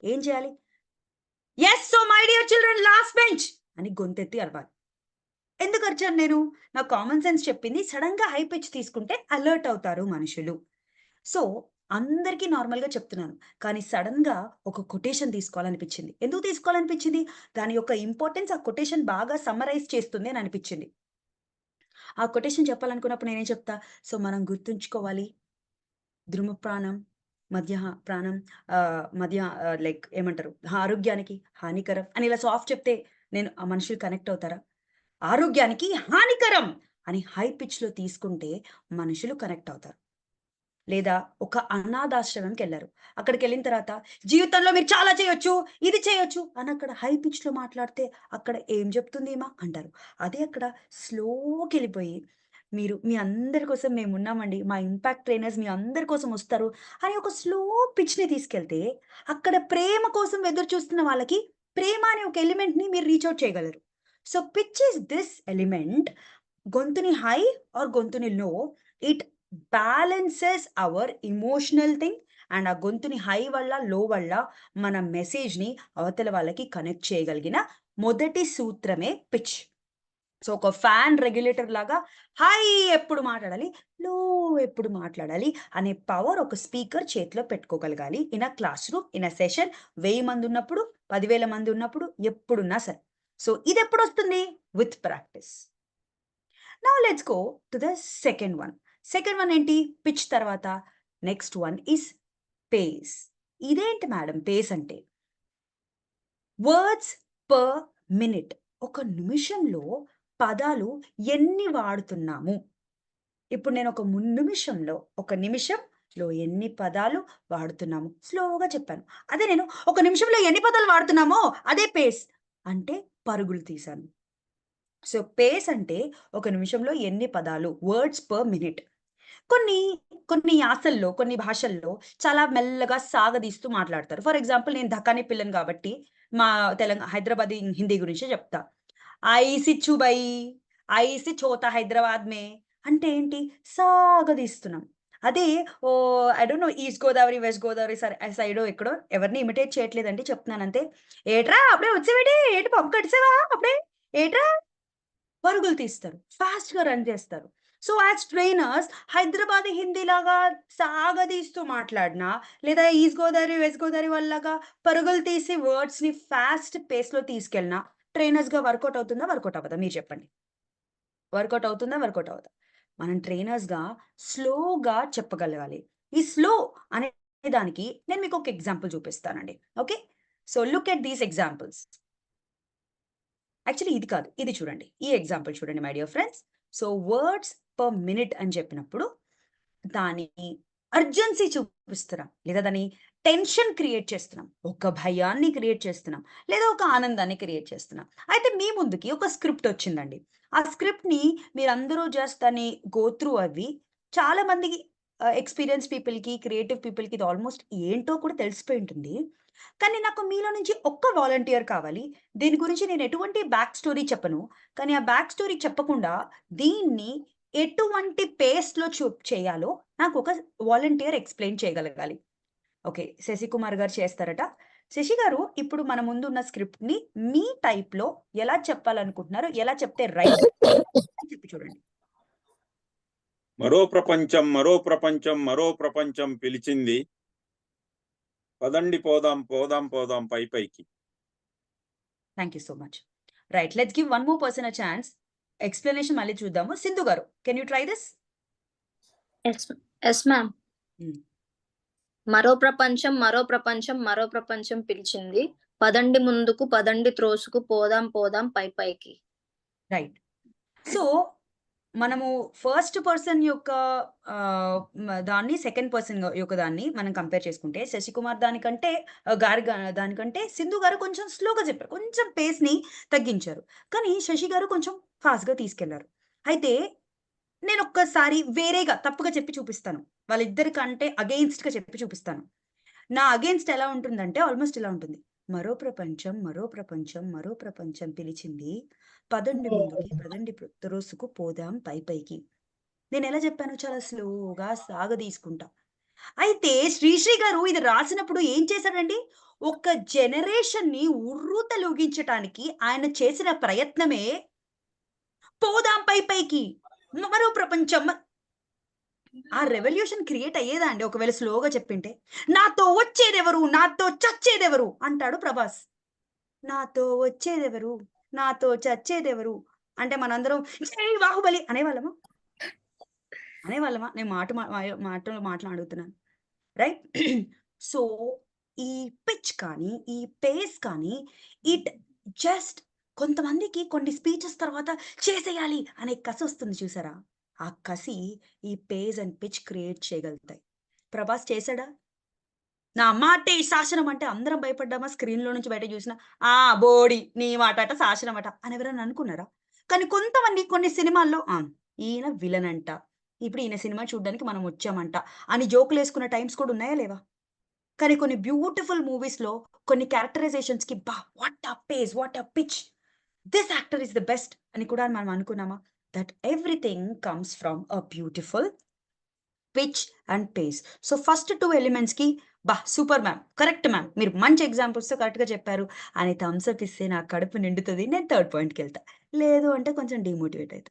ఏం చేయాలి? Yes so my dear children last bench అని గొంతెత్తి అరవాలి. ఎందుకు అరిచాను నేను? నా కామన్ సెన్స్ చెప్పింది సడెన్‌గా హై పిచ్ తీసుకుంటే అలర్ట్ అవుతారు మనుషులు. సో, అందరికీ నార్మల్‌గా చెప్తున్నాను. కానీ సడెన్‌గా ఒక కొటేషన్ తీసుకోవాలనిపించింది. ఎందుకు తీసుకోవాలనిపించింది? దాని యొక్క ఇంపార్టెన్స్ ఆ కొటేషన్ బాగా సమ్మరైజ్ చేస్తుంది అని అనిపించింది. ఆ కొటేషన్ చెప్పాలనుకున్నప్పుడు నేనేం చెప్తా? సో, మనం గుర్తుంచుకోవాలి ధృమప్రాణం ప్రాణం లైక్ ఏమంటారు? ఆరోగ్యానికి హానికరం అని ఇలా సాఫ్ట్ చెప్తే ఆ మనుషులు కనెక్ట్ అవుతారా? ఆరోగ్యానికి హానికరం అని హై పిచ్‌లో తీసుకుంటే మనుషులు కనెక్ట్ అవుతారు. లేదా ఒక అనాథాశ్రమంకెళ్లారు. అక్కడికెళ్ళిన తర్వాత జీవితంలో మీరు చాలా చేయొచ్చు, ఇది చేయొచ్చు అని అక్కడ హై పిచ్‌లో మాట్లాడితే అక్కడ ఏం చెప్తుంది ఈమ అంటారు. అదే అక్కడ స్లోకెళ్ళిపోయి మీరు మీ అందరి కోసం మేమున్నామండి. మా ఇంపాక్ట్ ట్రైనర్స్ మీ అందరి కోసం వస్తారు అని ఒక స్లో పిచ్‌ని తీసుకెళ్తే అక్కడ ప్రేమ కోసం ఎదురు చూస్తున్న వాళ్ళకి ప్రేమ అనే ఒక ఎలిమెంట్‌ని మీరు రీచ్ ఔట్ చేయగలరు. So pitch is this element గొంతుని హై ఆర్ గొంతుని low it balances our emotional thing and ఆ గొంతుని హై వల్ల, లో వల్ల మన మెసేజ్‌ని అవతల వాళ్ళకి కనెక్ట్ చేయగలిగిన మొదటి సూత్రమే పిచ్. సో, ఒక ఫ్యాన్ రెగ్యులేటర్ లాగా హై ఎప్పుడు మాట్లాడాలి, లో ఎప్పుడు మాట్లాడాలి అనే పవర్ ఒక స్పీకర్ చేతిలో పెట్టుకోగలగాలి. In a classroom, in a session 1000 మంది ఉన్నప్పుడు, 10,000 మంది ఉన్నప్పుడు ఎప్పుడున్నా సరే. సో, ఇదెప్పుడొస్తుంది? With practice. Now let's go to the second one. Second one ఏంటి? పిచ్ తర్వాత నెక్స్ట్ వన్ ఈస్ పేస్. ఇదేంటి మేడం పేస్ అంటే? Words per minute. ఒక నిమిషంలో పదాలు ఎన్ని వాడుతున్నాము? ఇప్పుడు నేను ఒక నిమిషంలో ఎన్ని పదాలు వాడుతున్నాము? స్లోగా చెప్పాను. అదే నేను ఒక నిమిషంలో ఎన్ని పదాలు వాడుతున్నామో అదే పేస్. అంటే పరుగులు తీశాను. సో, పేస్ అంటే ఒక నిమిషంలో ఎన్ని పదాలు వర్డ్స్ పర్ మినిట్. కొన్ని కొన్ని యాసల్లో, కొన్ని భాషల్లో చాలా మెల్లగా సాగదీస్తూ మాట్లాడతారు. ఫర్ ఎగ్జాంపుల్ నేను దక్కని పిల్లని కాబట్టి మా హైదరాబాదీ హిందీ గురించే చెప్తా. ఐసి చుబై, ఐసి చోతా హైదరాబాద్ మే అంటే ఏంటి? సాగదీస్తున్నాం. అదే ఓ I don't know East Godavari, West Godavari side ఎక్కడో ఎవరిని ఇమిటేట్ చేయట్లేదండి. చెప్తున్నాను అంతే. ఏట్రా అప్పుడే వచ్చేవేటి? ఏంటి పప్పు కట్టేసావా అప్పుడే? ఏట్రా? పరుగులు తీస్తారు. ఫాస్ట్‌గా రన్ చేస్తారు. సో, యాస్ ట్రైనర్స్ హైదరాబాదీ హిందీలాగా సాగదీస్తూ మాట్లాడినా, లేదా ఈస్ట్ గోదావరి, వెస్ట్ గోదావరి వాళ్ళలాగా పరుగులు తీసి వర్డ్స్‌ని ఫాస్ట్ పేస్‌లో తీసుకెళ్ళినా ట్రైనర్స్‌గా వర్కౌట్ అవుతుందా? వర్కౌట్ అవ్వదా? మీరు చెప్పండి. వర్కౌట్ అవుతుందా? వర్కౌట్ అవ్వదా? మనం ట్రైనర్స్‌గా స్లోగా చెప్పగలగాలి. ఈ స్లో అనే దానికి నేను మీకు ఒక ఎగ్జాంపుల్ చూపిస్తానండి. Okay. So, look at these examples. Actually ఇది కాదు. ఇది చూడండి. ఈ ఎగ్జాంపుల్ చూడండి my dear friends. So, words per minute అని చెప్పినప్పుడు దాని అర్జెన్సీ చూపిస్తున్నాం. లేదా దాని టెన్షన్ క్రియేట్ చేస్తున్నాం. ఒక భయాన్ని క్రియేట్ చేస్తున్నాం. లేదా ఒక ఆనందాన్ని క్రియేట్ చేస్తున్నాం. అయితే మీ ముందుకి ఒక స్క్రిప్ట్ వచ్చిందండి. ఆ స్క్రిప్ట్‌ని మీరందరూ జస్ట్ దాన్ని గో త్రూ అవ్వి చాలా మందికి ఎక్స్‌పీరియన్స్ పీపుల్‌కి, క్రియేటివ్ పీపుల్‌కి ఇది ఆల్‌మోస్ట్ ఏంటో కూడా తెలిసిపోయి ఉంటుంది. కానీ నాకు మీలో నుంచి ఒక్క వాలంటీర్ కావాలి. దీని గురించి నేను ఎటువంటి బ్యాక్ స్టోరీ చెప్పను. కానీ ఆ బ్యాక్ స్టోరీ చెప్పకుండా దీన్ని ఎటువంటి పేస్‌లో చేయాలో నాకొక వాలంటీర్ ఎక్స్‌ప్లెయిన్ చేయగలగాలి. ఓకే. శశికుమార్ గారు చేస్తారట. శశి గారు ఇప్పుడు మన ముందున్న స్క్రిప్ట్‌ని మీ టైప్‌లో ఎలా చెప్పాలనుకుంటున్నారో, ఎలా చెప్తే రైట్ అని చెప్పి చూడండి. మరో ప్రపంచం, మరో ప్రపంచం, మరో ప్రపంచం పిలిచింది. పదండి పోదాం, పోదాం, పోదాం పైకి. Thank you so much. Right. Let's give one more person a chance. Explanation మళ్ళీ చూద్దాము. Sindhu garu can you try this? Yes ma'am. Hmm. మరో ప్రపంచం, మరో ప్రపంచం, మరో ప్రపంచం పిలిచింది. పదండి ముందుకు, పదండి త్రోసుకు, పోదాం పోదాం పైకి. రైట్. సో, మనము ఫస్ట్ పర్సన్ యొక్క దాన్ని సెకండ్ పర్సన్ యొక్క దాన్ని మనం కంపేర్ చేసుకుంటే శశికుమార్ దానికంటే దానికంటే సింధు గారు కొంచెం స్లోగా చెప్పారు. కొంచెం పేస్‌ని తగ్గించారు. కానీ శశి గారు కొంచెం ఫాస్ట్‌గా తీసుకెళ్లారు. అయితే నేనొక్కసారి వేరేగా తప్పుగా చెప్పి చూపిస్తాను. వాళ్ళిద్దరికంటే అగెయిన్స్ట్‌గా చెప్పి చూపిస్తాను. నా అగెయిన్స్ట్ ఎలా ఉంటుందంటే ఆల్‌మోస్ట్ ఇలా ఉంటుంది. మరో ప్రపంచం, మరో ప్రపంచం, మరో ప్రపంచం పిలిచింది. పదండి ముందుకి, పదండి త్రోసుకు పోదాం పైకి. నేనెలా చెప్పాను? చాలా స్లోగా సాగదీసుకుంటా. అయితే శ్రీశ్రీ గారు ఇది రాసినప్పుడు ఏం చేశాడండి? ఒక జనరేషన్‌ని ఉర్రూతలూగించటానికి ఆయన చేసిన ప్రయత్నమే పోదాం పైకి. మరో ప్రపంచం ఆ రెవల్యూషన్ క్రియేట్ అయ్యేదా అండి ఒకవేళ స్లోగా చెప్పింటే? నాతో వచ్చేదెవరు? నాతో చచ్చేదెవరు? అంటాడు ప్రభాస్. నాతో వచ్చేదెవరు? నాతో చచ్చేదెవరు? అంటే మనందరం జై బాహుబలి అనేవాళ్ళమా? అనేవాళ్ళమా? నేను మాటలు అడుగుతున్నాను. రైట్? సో, ఈ పిచ్ కానీ, ఈ పేస్ కానీ ఇట్ జస్ట్ కొంతమందికి కొన్ని స్పీచెస్ తర్వాత చేసేయాలి అనే కసొస్తుంది చూసారా? ఆ కసి ఈ పేస్ అండ్ పిచ్ క్రియేట్ చేయగలుగుతాయి. ప్రభాస్ చేసాడా? నా మాటే శాసనం అంటే అందరం భయపడ్డామా? స్క్రీన్‌లో నుంచి బయట చూసినా, ఆ! బోడి నీ మాటట శాసనమట అని ఎవరైనా అనుకున్నారా? కానీ కొంతమంది కొన్ని సినిమాల్లో ఈయన విలన్ అంట. ఇప్పుడు ఈయన సినిమా చూడ్డానికి మనం వచ్చామంట అని జోకులేసుకున్న టైమ్స్ కూడా ఉన్నాయా లేవా? కానీ కొన్ని బ్యూటిఫుల్ మూవీస్‌లో కొన్ని క్యారెక్టరైజేషన్స్‌కి what a pace! What a pitch! This actor is the best అని కూడా మనం అనుకున్నామా? That everything comes from a beautiful pitch and pace. So, first 2 ఎలిమెంట్స్‌కి సూపర్ మ్యామ్. Correct ma'am. మీరు మంచి ఎగ్జాంపుల్స్‌తో కరెక్ట్‌గా చెప్పారు అని థమ్స్ అప్ ఇస్తే నా కడుపు నిండుతది. నేను థర్డ్ పాయింట్‌కెళ్తా. లేదు అంటే కొంచెం డీమోటివేట్ అయితా.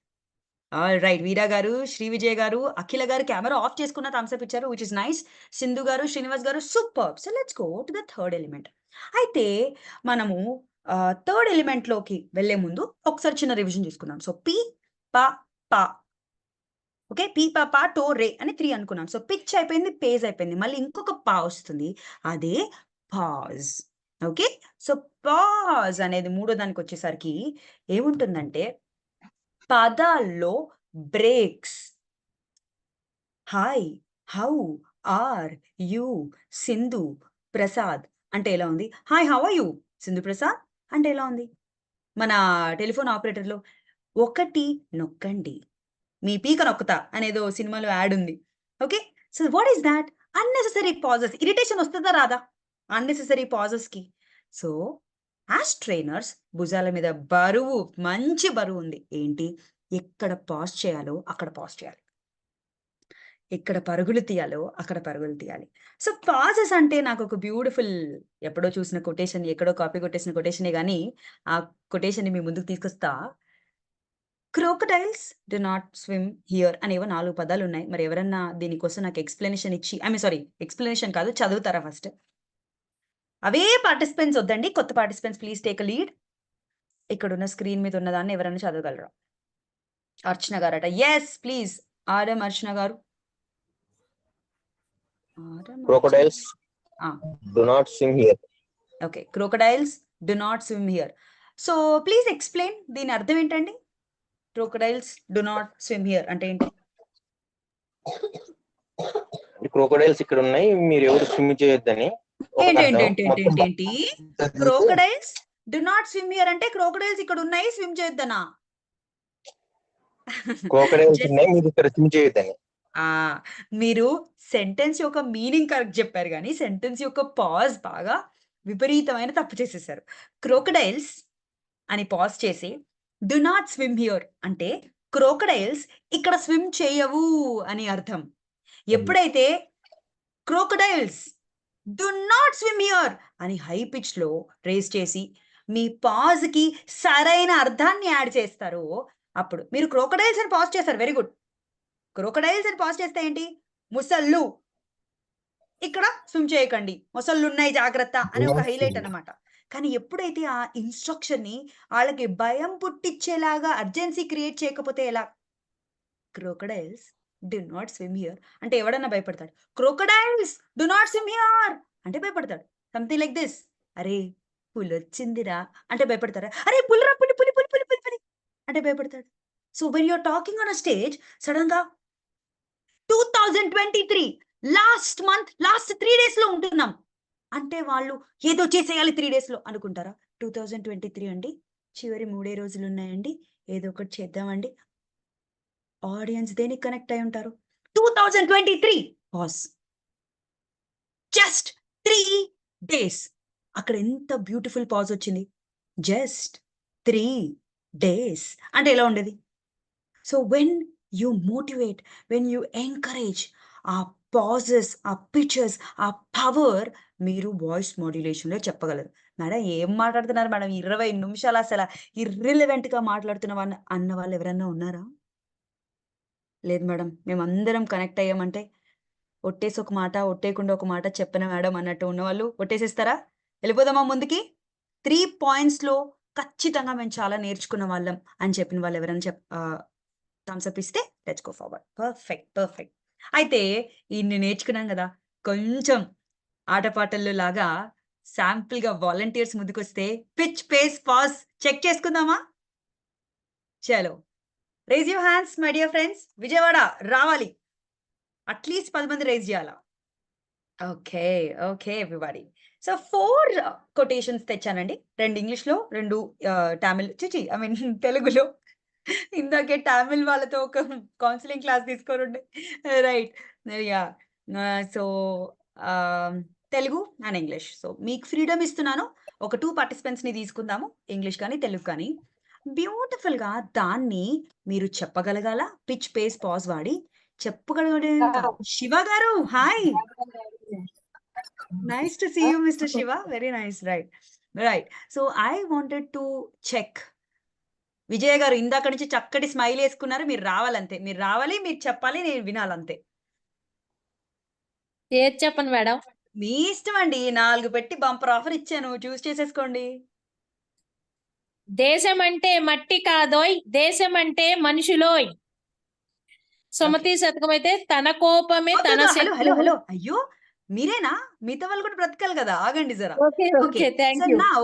ఆల్‌రైట్. వీరా గారు, శ్రీ విజయ్ గారు, అఖిల గారు కెమెరా ఆఫ్ చేసుకున్న థమ్స్ అప్ ఇచ్చారు. Which is nice. సింధు గారు, శ్రీనివాస్ గారు superb. So, let's go to the third element. అయితే మనము థర్డ్ ఎలిమెంట్‌లోకి వెళ్ళే ముందు ఒకసారి చిన్న రివిజన్ చేసుకుందాం. సో, పి, ప, ప. ఓకే. పి, ప, ప, టో, రే అని 3 అనుకున్నాం. సో, పిచ్ అయిపోయింది, పేస్ అయిపోయింది. మళ్ళీ ఇంకొక ప వస్తుంది. అదే పాజ్. ఓకే. సో, పాజ్ అనేది మూడో దానికొచ్చేసరికి ఏముంటుందంటే పదాల్లో breaks. Hi, how, are you, Sindhu, Prasad అంటే ఎలా ఉంది? Hi, how are you? Sindhu Prasad అంటే ఎలా ఉంది? మన టెలిఫోన్ ఆపరేటర్‌లో 1 నొక్కండి. మీ పీక నొక్కుతా అనేదో సినిమాలో యాడ్ ఉంది. Okay. So, what is thought? Unnecessary pauses. Irritation వస్తదా రాదా? అన్నెసెసరీ పాజెస్‌కి. సో, యాస్ ట్రైనర్స్ భుజాల మీద బరువు, మంచి బరువుంది. ఏంటి? ఎక్కడ పాజ్ చేయాలో అక్కడ పాజ్ చేయాలి. ఎక్కడ పరుగులు తీయాలో అక్కడ పరుగులు తీయాలి. సో పాజెస్ అంటే నాకు ఒక బ్యూటిఫుల్ ఎప్పుడో చూసిన కొటేషన్, ఎక్కడో కాపీ కొట్టేసిన కొటేషనే గానీ ఆ కొటేషన్‌ని మీ ముందుకు తీసుకొస్తా. Crocodiles do not swim here అనేవో 4 పదాలున్నాయి. మరి ఎవరన్నా దీనికోసం నాకు ఎక్స్‌ప్లనేషన్ ఇచ్చి సారీ ఎక్స్‌ప్లనేషన్ కాదు, చదువుతారా ఫస్ట్? అవే పార్టిసిపెంట్స్ వద్దండి. కొత్త participants please take a lead. ఇక్కడున్న స్క్రీన్ మీద ఉన్నదాన్ని ఎవరైనా చదవగలరా? అర్చన గారట. Yes please. ఆర్ఎం అర్చన గారు. RM Archana. Crocodiles ah! do not swim here. Okay. Crocodiles do not swim here. So please explain దీని అర్థం ఏంటండి? Crocodiles do not swim here అంటే ఏంటి? క్రోకోడైల్స్ ఇక్కడ ఉన్నాయి, మీరు ఎవరు స్విమ్ చేయొద్దని ఒకటి అర్థం. మొత్తం ఏంటి? Crocodiles do not swim here అంటే క్రోకడైల్స్ ఇక్కడ ఉన్నాయి, స్విమ్ చేయొద్దనా? క్రోకోడైల్స్ Just- ఉన్నాయి, మీరు ఇక్కడ స్విమ్ చేయొద్దని. ఆ! మీరు సెంటెన్స్ యొక్క మీనింగ్ కరెక్ట్ చెప్పారు గానీ, సెంటెన్స్ యొక్క పాజ్ బాగా విపరీతమైన తప్పు చేసేసారు. క్రోకడైల్స్ అని పాజ్ చేసి డు నాట్ స్విమ్ హియర్ అంటే క్రోకడైల్స్ ఇక్కడ స్విమ్ చేయవు అని అర్థం. ఎప్పుడైతే crocodiles do not swim here అని హై పిచ్ లో రేస్ చేసి మీ పాజ్ కి సరైన అర్థాన్ని యాడ్ చేస్తారో అప్పుడు మీరు క్రోకడైల్స్ అని పాజ్ చేస్తారు. Very good. క్రోకడైల్స్ అని పాజ్ చేస్తే ఏంటి? ముసళ్ళు ఇక్కడ స్విమ్ చేయకండి, మొసళ్ళు ఉన్నాయి జాగ్రత్త అని ఒక హైలైట్ అన్నమాట. కానీ ఎప్పుడైతే ఆ ఇన్స్ట్రక్షన్ ని వాళ్ళకి భయం పుట్టించేలాగా అర్జెన్సీ క్రియేట్ చేయకపోతే ఎలా? Crocodiles do not swim here అంటే ఎవడన్నా భయపడతాడు. Crocodiles do not swim here అంటే భయపడతాడు. Something like this. అరే పులి వచ్చిందిరా అంటే భయపడతారా? అరే పులిరా పులి పులి పులి పులి పులి పులి అంటే భయపడతాడు. So when you're talking on a stage sudden గా 2023 లాస్ట్ మంత్ లాస్ట్ 3 days లో ఉంటున్నాం అంటే వాళ్ళు ఏదో చేసేయాలి 3 days లో అనుకుంటారా? 2023 అండి, చివరి 3 రోజులు ఉన్నాయండి, ఏదో ఒకటి చేద్దామండి. ఆడియన్స్ దేనికి కనెక్ట్ అయి ఉంటారు? 2023 పాస్. Just 3 days. అక్కడ ఎంత బ్యూటిఫుల్ పాజ్ వచ్చింది. జస్ట్ 3 days అంటే ఎలా ఉండేది? So when you motivate, when you encourage, ఆ పాజెస్, ఆ పిక్చర్స్, ఆ పవర్ మీరు వాయిస్ మాడ్యులేషన్లో చెప్పగలరు. మేడం ఏం మాట్లాడుతున్నారు మేడం, 20 నిమిషాలు అసలు ఇర్రిలవెంట్ గా మాట్లాడుతున్న అన్న వాళ్ళు ఎవరన్నా ఉన్నారా? లేదు మేడం, మేమందరం కనెక్ట్ అయ్యామంటే ఒట్టేసి ఒక మాట, ఒట్టేయకుండా ఒక మాట చెప్పిన మేడం అన్నట్టు ఉన్నవాళ్ళు ఒట్టేసేస్తారా? వెళ్ళిపోదామా ముందుకి? 3 points లో ఖచ్చితంగా మేము చాలా నేర్చుకున్న వాళ్ళం అని చెప్పిన వాళ్ళు ఎవరైనా థమ్స్ అప్ ఇస్తే లెట్స్ గో ఫార్వర్డ్. పర్ఫెక్ట్. అయితే ఇన్ని నేర్చుకున్నాం కదా, కొంచెం ఆటపాటల్లో లాగా శాంపుల్ గా వాలంటీర్స్ ముందుకొస్తే పిచ్ పేస్ పాస్ చెక్ చేసుకుందామా? చలో raise your hands my dear friends. Vijayawada రావాలి, అట్లీస్ట్ 10 మంది రేజ్ చేయాలా? Okay everybody. సో 4 కొటేషన్స్ తెచ్చానండి. 2 ఇంగ్లీష్ లో, 2 తమిళ్ తెలుగులో. ఇందాకే తమిళ్ వాళ్ళతో ఒక కౌన్సిలింగ్ క్లాస్ తీసుకోరుండే. Right. Yeah. So Telugu and English. So మీకు ఫ్రీడమ్ ఇస్తున్నాను. ఒక 2 participants ని తీసుకుందాము, ఇంగ్లీష్ కానీ తెలుగు కానీ. బ్యూటిఫుల్ గా దాన్ని మీరు చెప్పగలగాల, పిచ్ పేస్ పాజ్ వాడి చెప్పగలగ. శివ గారు hi, nice to see you mister Shiva. Very nice. Right. So I wanted to check. Vijaya గారు ఇందాక నుంచి చక్కటి స్మైల్ వేసుకున్నారు. మీరు రావాలంతే, మీరు రావాలి, మీరు చెప్పాలి, నేను వినాలంతే. ఏది చెప్పండి మేడం? మీ ఇష్టం అండి. 4 పెట్టి బంపర్ ఆఫర్ ఇచ్చాను, చూస్ చేసేసుకోండి. దేశం అంటే మట్టి కాదోయ్, దేశం అంటే మనుషులోయ్. సుమతి శతకం అయితే తన కోపమే తన హలో అయ్యో మీరేనా? మిగతా వాళ్ళు కూడా బ్రతకాలి కదా, ఆగండి జరా. Okay thank so you. Now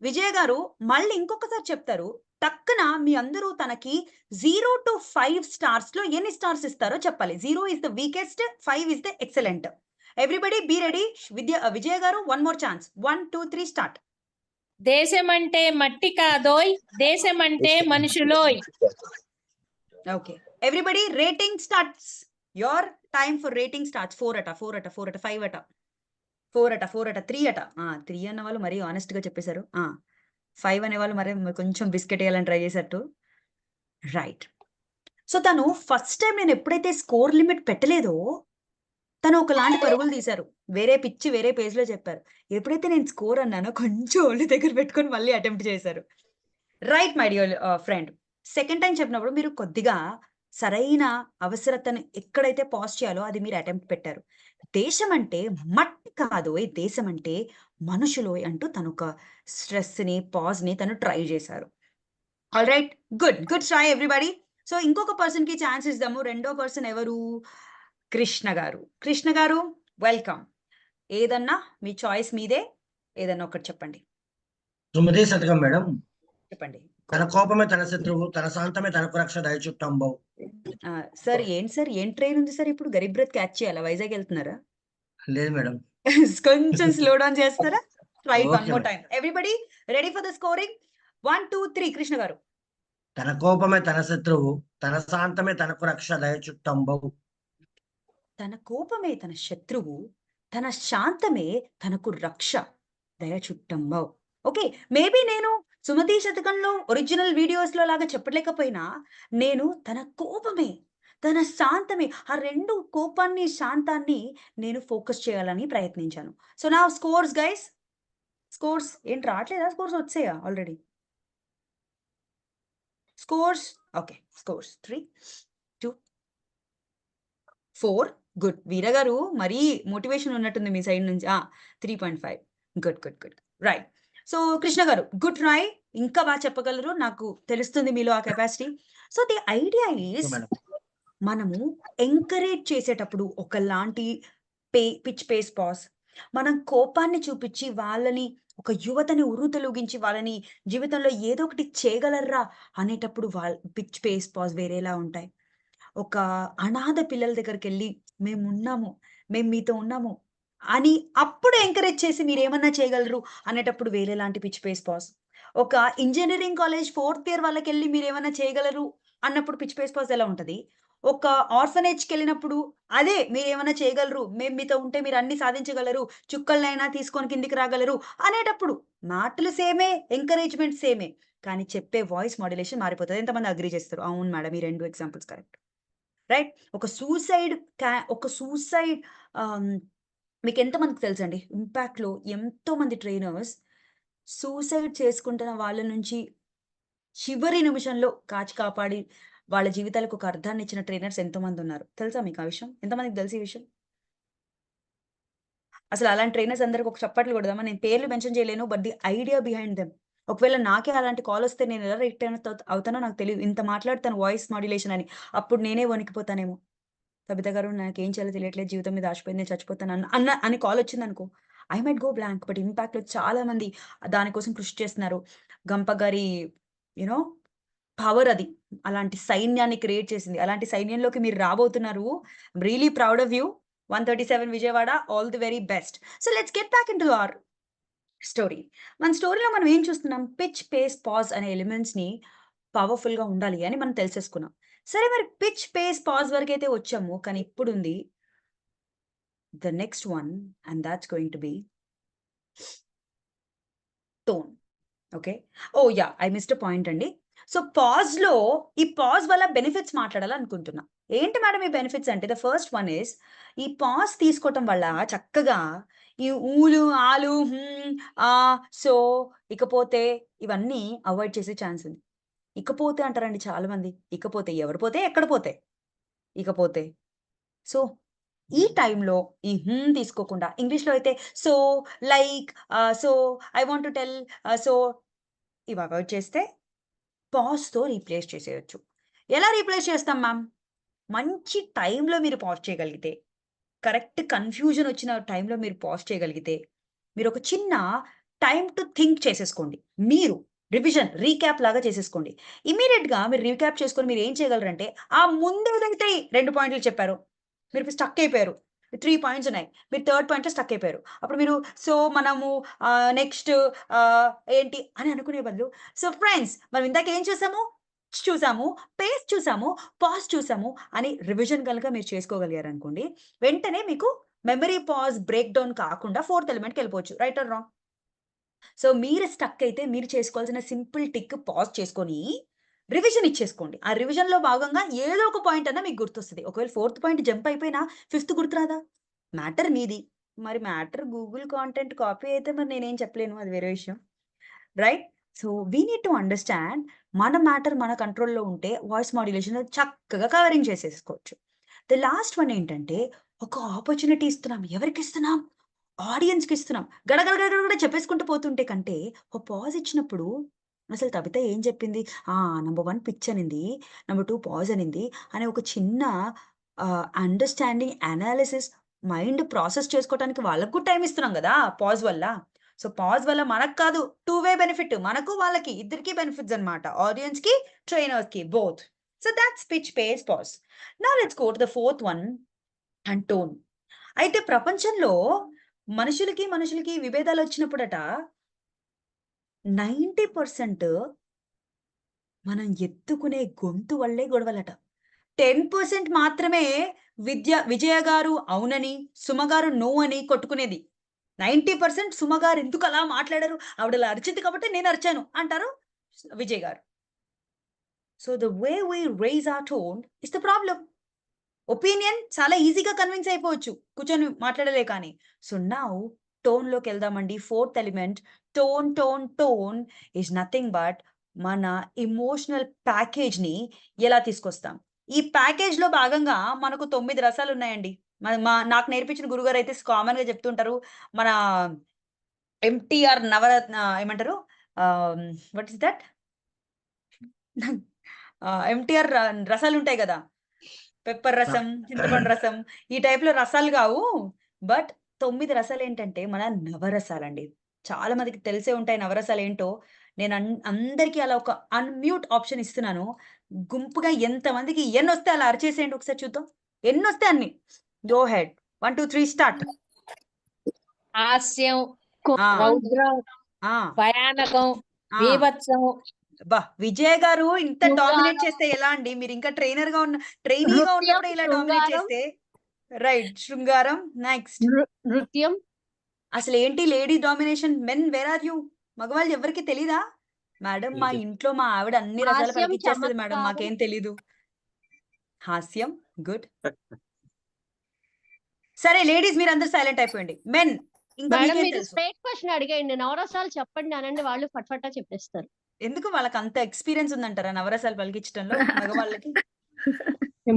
Vijaya గారు మళ్ళీ ఇంకొకసారి చెప్తారు. టక్కున మీ అందరూ తనకి 0 to 5 stars లో ఎన్ని స్టార్స్ ఇస్తారో చెప్పాలి. 0 is the weakest, 5 is the excellent. Everybody be ready. Vijaya గారు 1 more chance. 1 2 3 స్టార్ట్. దేశం అంటే మట్టి కాదోయ్, దేశం అంటే మనుషులోయ్. Okay everybody rating starts. Your time for rating starts. 4 అట 5 అట 4 అట 3 అట. 3 అన్న వాళ్ళు మరీ ఆనెస్ట్ గా చెప్పేశారు. 5 అనే వాళ్ళు మరి కొంచెం బిస్కెట్ వేయాలని ట్రై చేసేట్టు. రైట్. సో తను ఫస్ట్ టైం నేను ఎప్పుడైతే స్కోర్ లిమిట్ పెట్టలేదో తను ఒకలాంటి పరుగులు తీశారు. వేరే పేజ్‌లో చెప్పారు. ఎప్పుడైతే నేను స్కోర్ అన్నానో కొంచెం ఒళ్ళు దగ్గర పెట్టుకొని మళ్ళీ అటెంప్ట్ చేశారు. Right my dear friend. Second time చెప్పినప్పుడు మీరు కొద్దిగా సరైన అవసరతను ఎక్కడైతే పాజ్ చేయాలో అది మీరు అటెంప్ట్ పెట్టారు. దేశం అంటే మట్టి కాదోయ్! దేశం అంటే మనుషులోయ్! అంటూ తనొక స్ట్రెస్‌ని, పాజ్‌ని తను ట్రై చేశారు. Alright. Good try everybody. So ఇంకొక పర్సన్‌కి ఛాన్స్ ఇద్దాము. రెండో పర్సన్ ఎవరు? కృష్ణ గారు. కృష్ణ గారు వెల్కమ్. ఏదన్నా మీ చాయిస్ మీదే. ఏదన్నా ఒకటి చెప్పండి. సుమతి శతకం మేడం. చెప్పండి. తన కోపమే తన శత్రువు, తన శాంతమే తనకు రక్ష దయచుట్టంబవు. సార్ ఏం ట్రైన్ ఉంది సార్ ఇప్పుడు? గరీబ్ రథ్ క్యాచ్ చేయాలా? వైజాగ్ వెళ్తున్నారా? లేదు మేడం. కొంచెం స్లో డౌన్ చేస్తారా? Try one Okay, more madam. Time. Everybody ready for the scoring? 1, 2, 3 Krishna గారు. తన కోపమే తన శత్రువు, తన శాంతమే తనకు రక్ష దయచుట్టంబవు. తన కోపమే తన శత్రువు, తన శాంతమే తనకు రక్ష దయచుట్టంబవు. ఓకే. మేబీ నేను సుమతి శతకంలో ఒరిజినల్ వీడియోస్‌లో లాగా చెప్పలేకపోయినా, నేను తన కోపమే, తన శాంతమే ఆ 2 కోపాన్ని, శాంతాన్ని నేను ఫోకస్ చేయాలని ప్రయత్నించాను. So now scores guys. Scores ఏంటి రావట్లేదా? స్కోర్స్ వచ్చాయా already? Scores okay. Scores 3, 2, 4 good. Veera గారు మరీ మోటివేషన్ ఉన్నట్టుంది మీ సైడ్ నుంచి. 3.5 గుడ్. రైట్. సో కృష్ణ గారు గుడ్ ట్రై. ఇంకా బాగా చెప్పగలరు. నాకు తెలుస్తుంది మీలో ఆ capacity. So the idea is madam. మనము ఎంకరేజ్ చేసేటప్పుడు ఒకలాంటి పిచ్ పేస్ పాస్, మనం కోపాన్ని చూపించి వాళ్ళని ఒక యువతని ఉర్రూతలూగించి వాళ్ళని జీవితంలో ఏదో ఒకటి చేయగలర్రా అనేటప్పుడు పిచ్ పేస్ పాస్ వేరేలా ఉంటాయి. ఒక అనాథ పిల్లల దగ్గరికెళ్ళి మేమున్నాము, మేము మీతో ఉన్నాము అని అప్పుడు ఎంకరేజ్ చేసి మీరేమన్నా చేయగలరు అనేటప్పుడు వేరేలాంటి పిచ్ పేస్ పాస్. ఒక ఇంజినీరింగ్ కాలేజ్ 4th ఇయర్ వాళ్ళకెళ్ళి మీరేమన్నా చేయగలరు అన్నప్పుడు పిచ్ పేస్ పాస్ ఎలా ఉంటది? ఒక ఆర్ఫనేజ్‌కెళ్ళినప్పుడు అదే మీరేమన్నా చేయగలరు, మేము మీతో ఉంటే మీరు అన్ని సాధించగలరు, చుక్కలనైనా తీసుకొని కిందికి రాగలరు అనేటప్పుడు మాటలు సేమే, ఎంకరేజ్‌మెంట్ సేమే. కానీ చెప్పే వాయిస్ మాడ్యులేషన్ మారిపోతది. ఎంతమంది అగ్రీ చేస్తారు? అవును మేడం ఈ 2 ఎగ్జాంపుల్స్ కరెక్ట్. రైట్. ఒక సూసైడ్ మీకెంతమందికి తెలుసండి? ఇంపాక్ట్‌లో ఎంతోమంది ట్రైనర్స్ సూసైడ్ చేసుకుంటున్న వాళ్ళ నుంచి చివరి నిమిషంలో కాపాడి వాళ్ళ జీవితాలకు ఒక అర్థాన్ని ఇచ్చిన ట్రైనర్స్ ఎంతోమందున్నారు. తెలుసా మీకు ఆ విషయం? ఎంతమందికి తెలుసు ఈ విషయం? అసలు అలాంటి ట్రైనర్స్ అందరికి ఒక చప్పట్లు కొడదామా? నేను పేర్లు మెన్షన్ చేయలేను. But the idea behind them. ఒకవేళ నాకే అలాంటి కాల్ వస్తే నేను ఎలా రియాక్ట్ అవుతానో నాకు తెలీదు. ఇంత మాట్లాడతాను వాయిస్ మాడ్యులేషన్ అని. అప్పుడు నేనే వణికిపోతానేమో. కవిత గారు నాకేం చేయాలో తెలియట్లేదు. జీవితం మీద ఆశపోయింది. నేను చచ్చిపోతాను అని కాల్ వచ్చిందనుకో, I might go blank. But ఇంపాక్ట్‌లో చాలా మంది దానికోసం కృషి చేస్తున్నారు. గంప గారి నో పవర్ అది. అలాంటి సైన్యాన్ని క్రియేట్ చేసింది. అలాంటి సైన్యంలోకి మీరు రాబోతున్నారు. I'm really proud of you. 137 Vijayawada. All the very best. So let's get back into our story. మన స్టోరీలో మనం ఏం చూస్తున్నాం? పిచ్, పేస్, పాజ్ అనే ఎలిమెంట్స్‌ని పవర్‌ఫుల్‌గా ఉండాలి అని మనం తెలిసేసుకున్నాం. సరే మరి పిచ్, పేస్, పాజ్ వరకైతే వచ్చాము. కానీ ఇప్పుడుంది the next one and that's going to be tone. Okay. Oh! Yeah! I missed a point అండి. సో పాజ్‌లో ఈ పాజ్ వల్ల బెనిఫిట్స్ మాట్లాడాలనుకుంటున్నా. ఏంటి మేడం ఈ బెనిఫిట్స్ అంటే ద ఫస్ట్ వన్ ఈస్ ఈ పాజ్ తీసుకోవటం వల్ల చక్కగా ఈ ఊలు, ఆలు, సో, ఇకపోతే ఇవన్నీ అవాయిడ్ చేసే ఛాన్స్ ఉంది. ఇకపోతే అంటారండి చాలా మంది. ఇకపోతే ఎవరు పోతే ఎక్కడ పోతే? ఇకపోతే. సో ఈ టైంలో ఈ తీసుకోకుండా ఇంగ్లీష్‌లో అయితే so, like, so, I want to tell, so ఇవి అవాయిడ్ చేస్తే పాజ్‌తో రీప్లేస్ చేసేయొచ్చు. ఎలా రీప్లేస్ చేస్తాం మ్యామ్? మంచి టైంలో మీరు పాజ్ చేయగలిగితే, కరెక్ట్ కన్‌ఫ్యూజన్ వచ్చిన టైంలో మీరు పాజ్ చేయగలిగితే, మీరొక చిన్న టైమ్ టు థింక్ చేసేసుకోండి. మీరు రివిజన్, రీక్యాప్ లాగా చేసేసుకోండి. ఇమ్మీడియేట్‌గా మీరు రీక్యాప్ చేసుకొని మీరేం చేయగలరంటే, ఆ ముందేదైతే 2 పాయింట్లు చెప్పారో, మీరు స్టక్ అయిపోయారు. 3 పాయింట్స్ ఉన్నాయి. మీరు థర్డ్ పాయింట్‌లో స్టక్ అయిపోయారు. అప్పుడు మీరు సో, మనము నెక్స్ట్ ఏంటి అని అనుకునే బదులు, సో ఫ్రెండ్స్ మనం ఇందాక ఏం చూసాము, పేస్ చూసాము, పాజ్ చూసాము అని రివిజన్ గనుక మీరు చేసుకోగలిగారనుకోండి, వెంటనే మీకు మెమరీ పాజ్ బ్రేక్ డౌన్ కాకుండా 4th ఎలిమెంట్‌కెళ్ళిపోవచ్చు. Right or wrong? సో మీరు స్టక్ అయితే మీరు చేసుకోవాల్సిన సింపుల్ టిక్ పాజ్ చేసుకొని, రివిజన్ ఇచ్చేసుకోండి. ఆ రివిజన్‌లో భాగంగా ఏదో ఒక పాయింట్ అన్నా మీకు గుర్తొస్తది. ఒకవేళ ఫోర్త్ పాయింట్ జంప్ అయిపోయినా ఫిఫ్త్ గుర్తురాదా? మ్యాటర్ మీది. మరి మ్యాటర్ గూగుల్ కాంటెంట్ కాపీ అయితే మరి నేనేం చెప్పలేను. అది వేరే విషయం. Right? So, we need to understand మన మ్యాటర్ మన కంట్రోల్‌లో ఉంటే వాయిస్ మాడ్యులేషన్ చక్కగా కవరింగ్ చేసేసుకోవచ్చు. ద లాస్ట్ వన్ ఏంటంటే ఒక ఆపర్చునిటీ ఇస్తున్నాం. ఎవరికిస్తున్నాం? ఆడియన్స్‌కి ఇస్తున్నాం. గడ గడ గడ గడ చెప్పేసుకుంటూ పోతుంటే కంటే ఒక పాజ్ ఇచ్చినప్పుడు అసలు తబిత ఏం చెప్పింది? నంబర్ 1 పిచ్ అనింది. నంబర్ 2 పాజ్ అనింది. అనే ఒక చిన్న అండర్‌స్టాండింగ్, అనాలిసిస్ మైండ్ ప్రాసెస్ చేసుకోవటానికి వాళ్ళకి కూడా టైమ్ ఇస్తున్నాం గదా! పాజ్ వల్ల. సో, పాజ్ వల్ల మనకు కాదు, టూ వే బెనిఫిట్. మనకు, వాళ్ళకి ఇద్దరికీ బెనిఫిట్స్ అన్నమాట. ఆడియన్స్‌కి, ట్రైనర్స్‌కి both. So, that's pitch, pace, pause. Now let's go to the fourth one and tone. అయితే ప్రపంచంలో మనుషులకి విభేదాలొచ్చినప్పుడట 90% మనం ఎత్తుకునే గొంతు వల్లే గొడవలట. 10% మాత్రమే విజయ గారు అవునని, సుమ గారు నో అని కొట్టుకునేది. 90% సుమ గారు ఎందుకలా మాట్లాడారు? ఆవిడలా అరిచింది కాబట్టి నేను అరిచాను అంటారు విజయ్ గారు. So, the way we raise our tone is the problem. Opinion చాలా ఈజీగా కన్విన్స్ అయిపోవచ్చు కూర్చొని మాట్లాడలే కానీ. సో, నౌ టోన్‌లోకెళ్దామండి. Fourth element tone is nothing but మన ఎమోషనల్ ప్యాకేజ్‌ని ఎలా తీసుకొస్తాం. ఈ ప్యాకేజ్‌లో భాగంగా మనకు 9 రసాలున్నాయండి. నాకు నేర్పించిన గురుగారైతే కామన్‌గా చెప్తుంటారు. మన ఎంటీఆర్ నవరత్న ఏమంటారు? What is that? ఎంటీఆర్ రసాలుంటాయి గదా! పెప్పర్ రసం, చింతపండు రసం ఈ టైప్‌లో రసాలు గావు. బట్ 9 రసాలేంటంటే మన నవరసాలండి. చాలా మందికి తెలిసే ఉంటాయి నవరసాలేంటో. నేను అందరికీ అలా ఒక అన్‌మ్యూట్ ఆప్షన్ ఇస్తున్నాను. గుంపుగా ఎంతమందికి ఎన్నొస్తే అలా అరిచేసేయండి ఒకసారి చూద్దాం. ఎన్నొస్తే అన్ని. Go head. 1, 2, 3 స్టార్ట్. హాస్యం, ఆ! రౌద్రం, ఆ! భయానకం, ఆ! బీభత్సం, విజయ్ గారు ఇంత డామినేట్ చేస్తే ఎలా అండి? మీరు ఇంకా ట్రైనీగా నృత్యం, ఉన్నప్పుడే ఇలా డామినేట్ శృంగారం, చేస్తే రైట్. శృంగారం నెక్స్ట్. నృత్యం, అసలేంటి lady domination? Men where are you? మగవాళ్ళు ఎవరికీ తెలీదా? మేడం మా ఇంట్లో మా ఆవిడ అన్ని రసాలు హాస్యం, పలికిచ్చేస్తది మేడం. చమత్కారం. మాకేం తెలీదు. హాస్యం గుడ్. సరే లేడీస్ మీరందరూ సైలెంట్ అయిపోయండి. మెన్ ఇంకా మేడం మీకేం మీరు తెలుసు? స్ట్రైట్ క్వశ్చన్ అడిగేయండి. నవరసాలు చెప్పండి అనండి, వాళ్ళు ఫట్ఫటా చెప్పేస్తారు. ఎందుకు వాళ్ళకి అంత ఎక్స్‌పీరియన్స్ ఉందంటారా నవరసాలు పలికించడంలో మగవాళ్ళకి?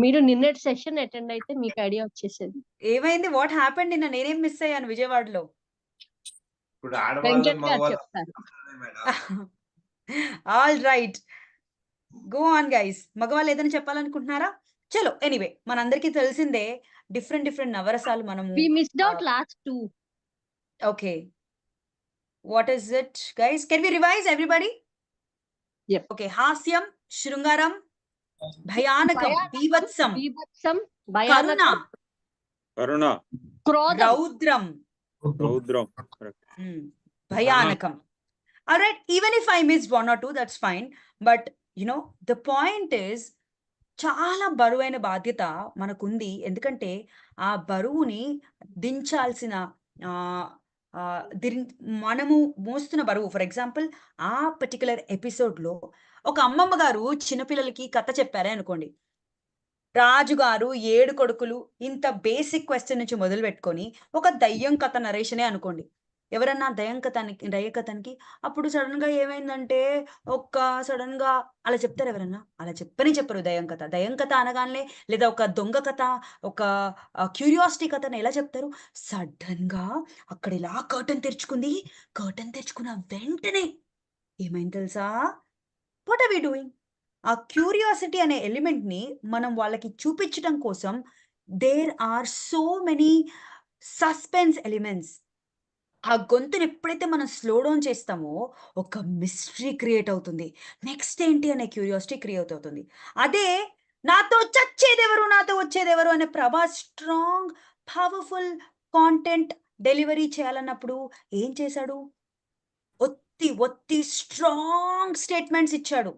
మీరు నిన్నటి సెషన్ అటెండ్ అయితే మీకు ఐడియా వచ్చేసేది. ఏమైంది? వాట్ హ్యాపెండ్ నిన్న? నేనేం మిస్ అయ్యాను విజయవాడలో? ఇప్పుడు ఆడవాళ్ళు వెంకట్ గారు మగవాళ్ళు చెప్తారు. Madam. All right. Go on guys. మగవాళ్ళు ఏదైనా చెప్పాలనుకుంటున్నారా? చలో ఎనీవే మనందరికీ తెలిసిందే డిఫరెంట్ నవరసాలు మనము we missed out last 2. Okay. What is it guys? Can we revise everybody? Yep. Okay. హాస్యం, శృంగారం, భయానకం, బీభత్సం, బీభత్సం, కరుణ, భయానకం, కరుణ, క్రోధం, రౌద్రం, రౌద్రం. భయానకం. Alright, even if I missed 1 or 2 that's fine. But you know the point is చాలా బరువైన బాధ్యత మనకుంది. ఎందుకంటే ఆ బరువుని దించాల్సిన మనము మోస్తున్న బరువు. ఫర్ ఎగ్జాంపుల్ ఆ పర్టిక్యులర్ ఎపిసోడ్‌లో ఒక అమ్మమ్మ గారు చిన్నపిల్లలకి కథ చెప్పారే అనుకోండి. రాజుగారు 7 కొడుకులు ఇంత బేసిక్ క్వెషన్ నుంచి మొదలుపెట్టుకొని ఒక దయ్యం కథ నరేషనే అనుకోండి. ఎవరన్నా దయ్యం కథనికి అప్పుడు సడెన్‌గా ఏమైందంటే సడెన్‌గా అలా చెప్తారా ఎవరన్నా? అలా చెప్పరు దయ్యం కథ. దయ్యం కథ అనగానే లేదా ఒక దొంగ కథ, ఒక క్యూరియాసిటీ కథని ఎలా చెప్తారు? సడెన్‌గా అక్కడ ఇలా కర్టెన్ తెరుచుకుంది. కర్టెన్ తెరుచుకున్న వెంటనే ఏమైంది తెలుసా? What are we doing? ఆ క్యూరియాసిటీ అనే ఎలిమెంట్‌ని మనం వాళ్ళకి చూపించడం కోసం there are so many suspense elements. ఆ గొంతుని ఎప్పుడైతే మనం స్లో డౌన్ చేస్తామో ఒక మిస్టరీ క్రియేట్ అవుతుంది. నెక్స్ట్ ఏంటి అనే క్యూరియాసిటీ క్రియేట్ అవుతుంది. అదే నాతో వచ్చేదెవరు అనే Prabhas strong powerful content delivery చేయాలన్నప్పుడు ఏం చేశాడు? ఒత్తి స్ట్రాంగ్ స్టేట్మెంట్స్ ఇచ్చాడు.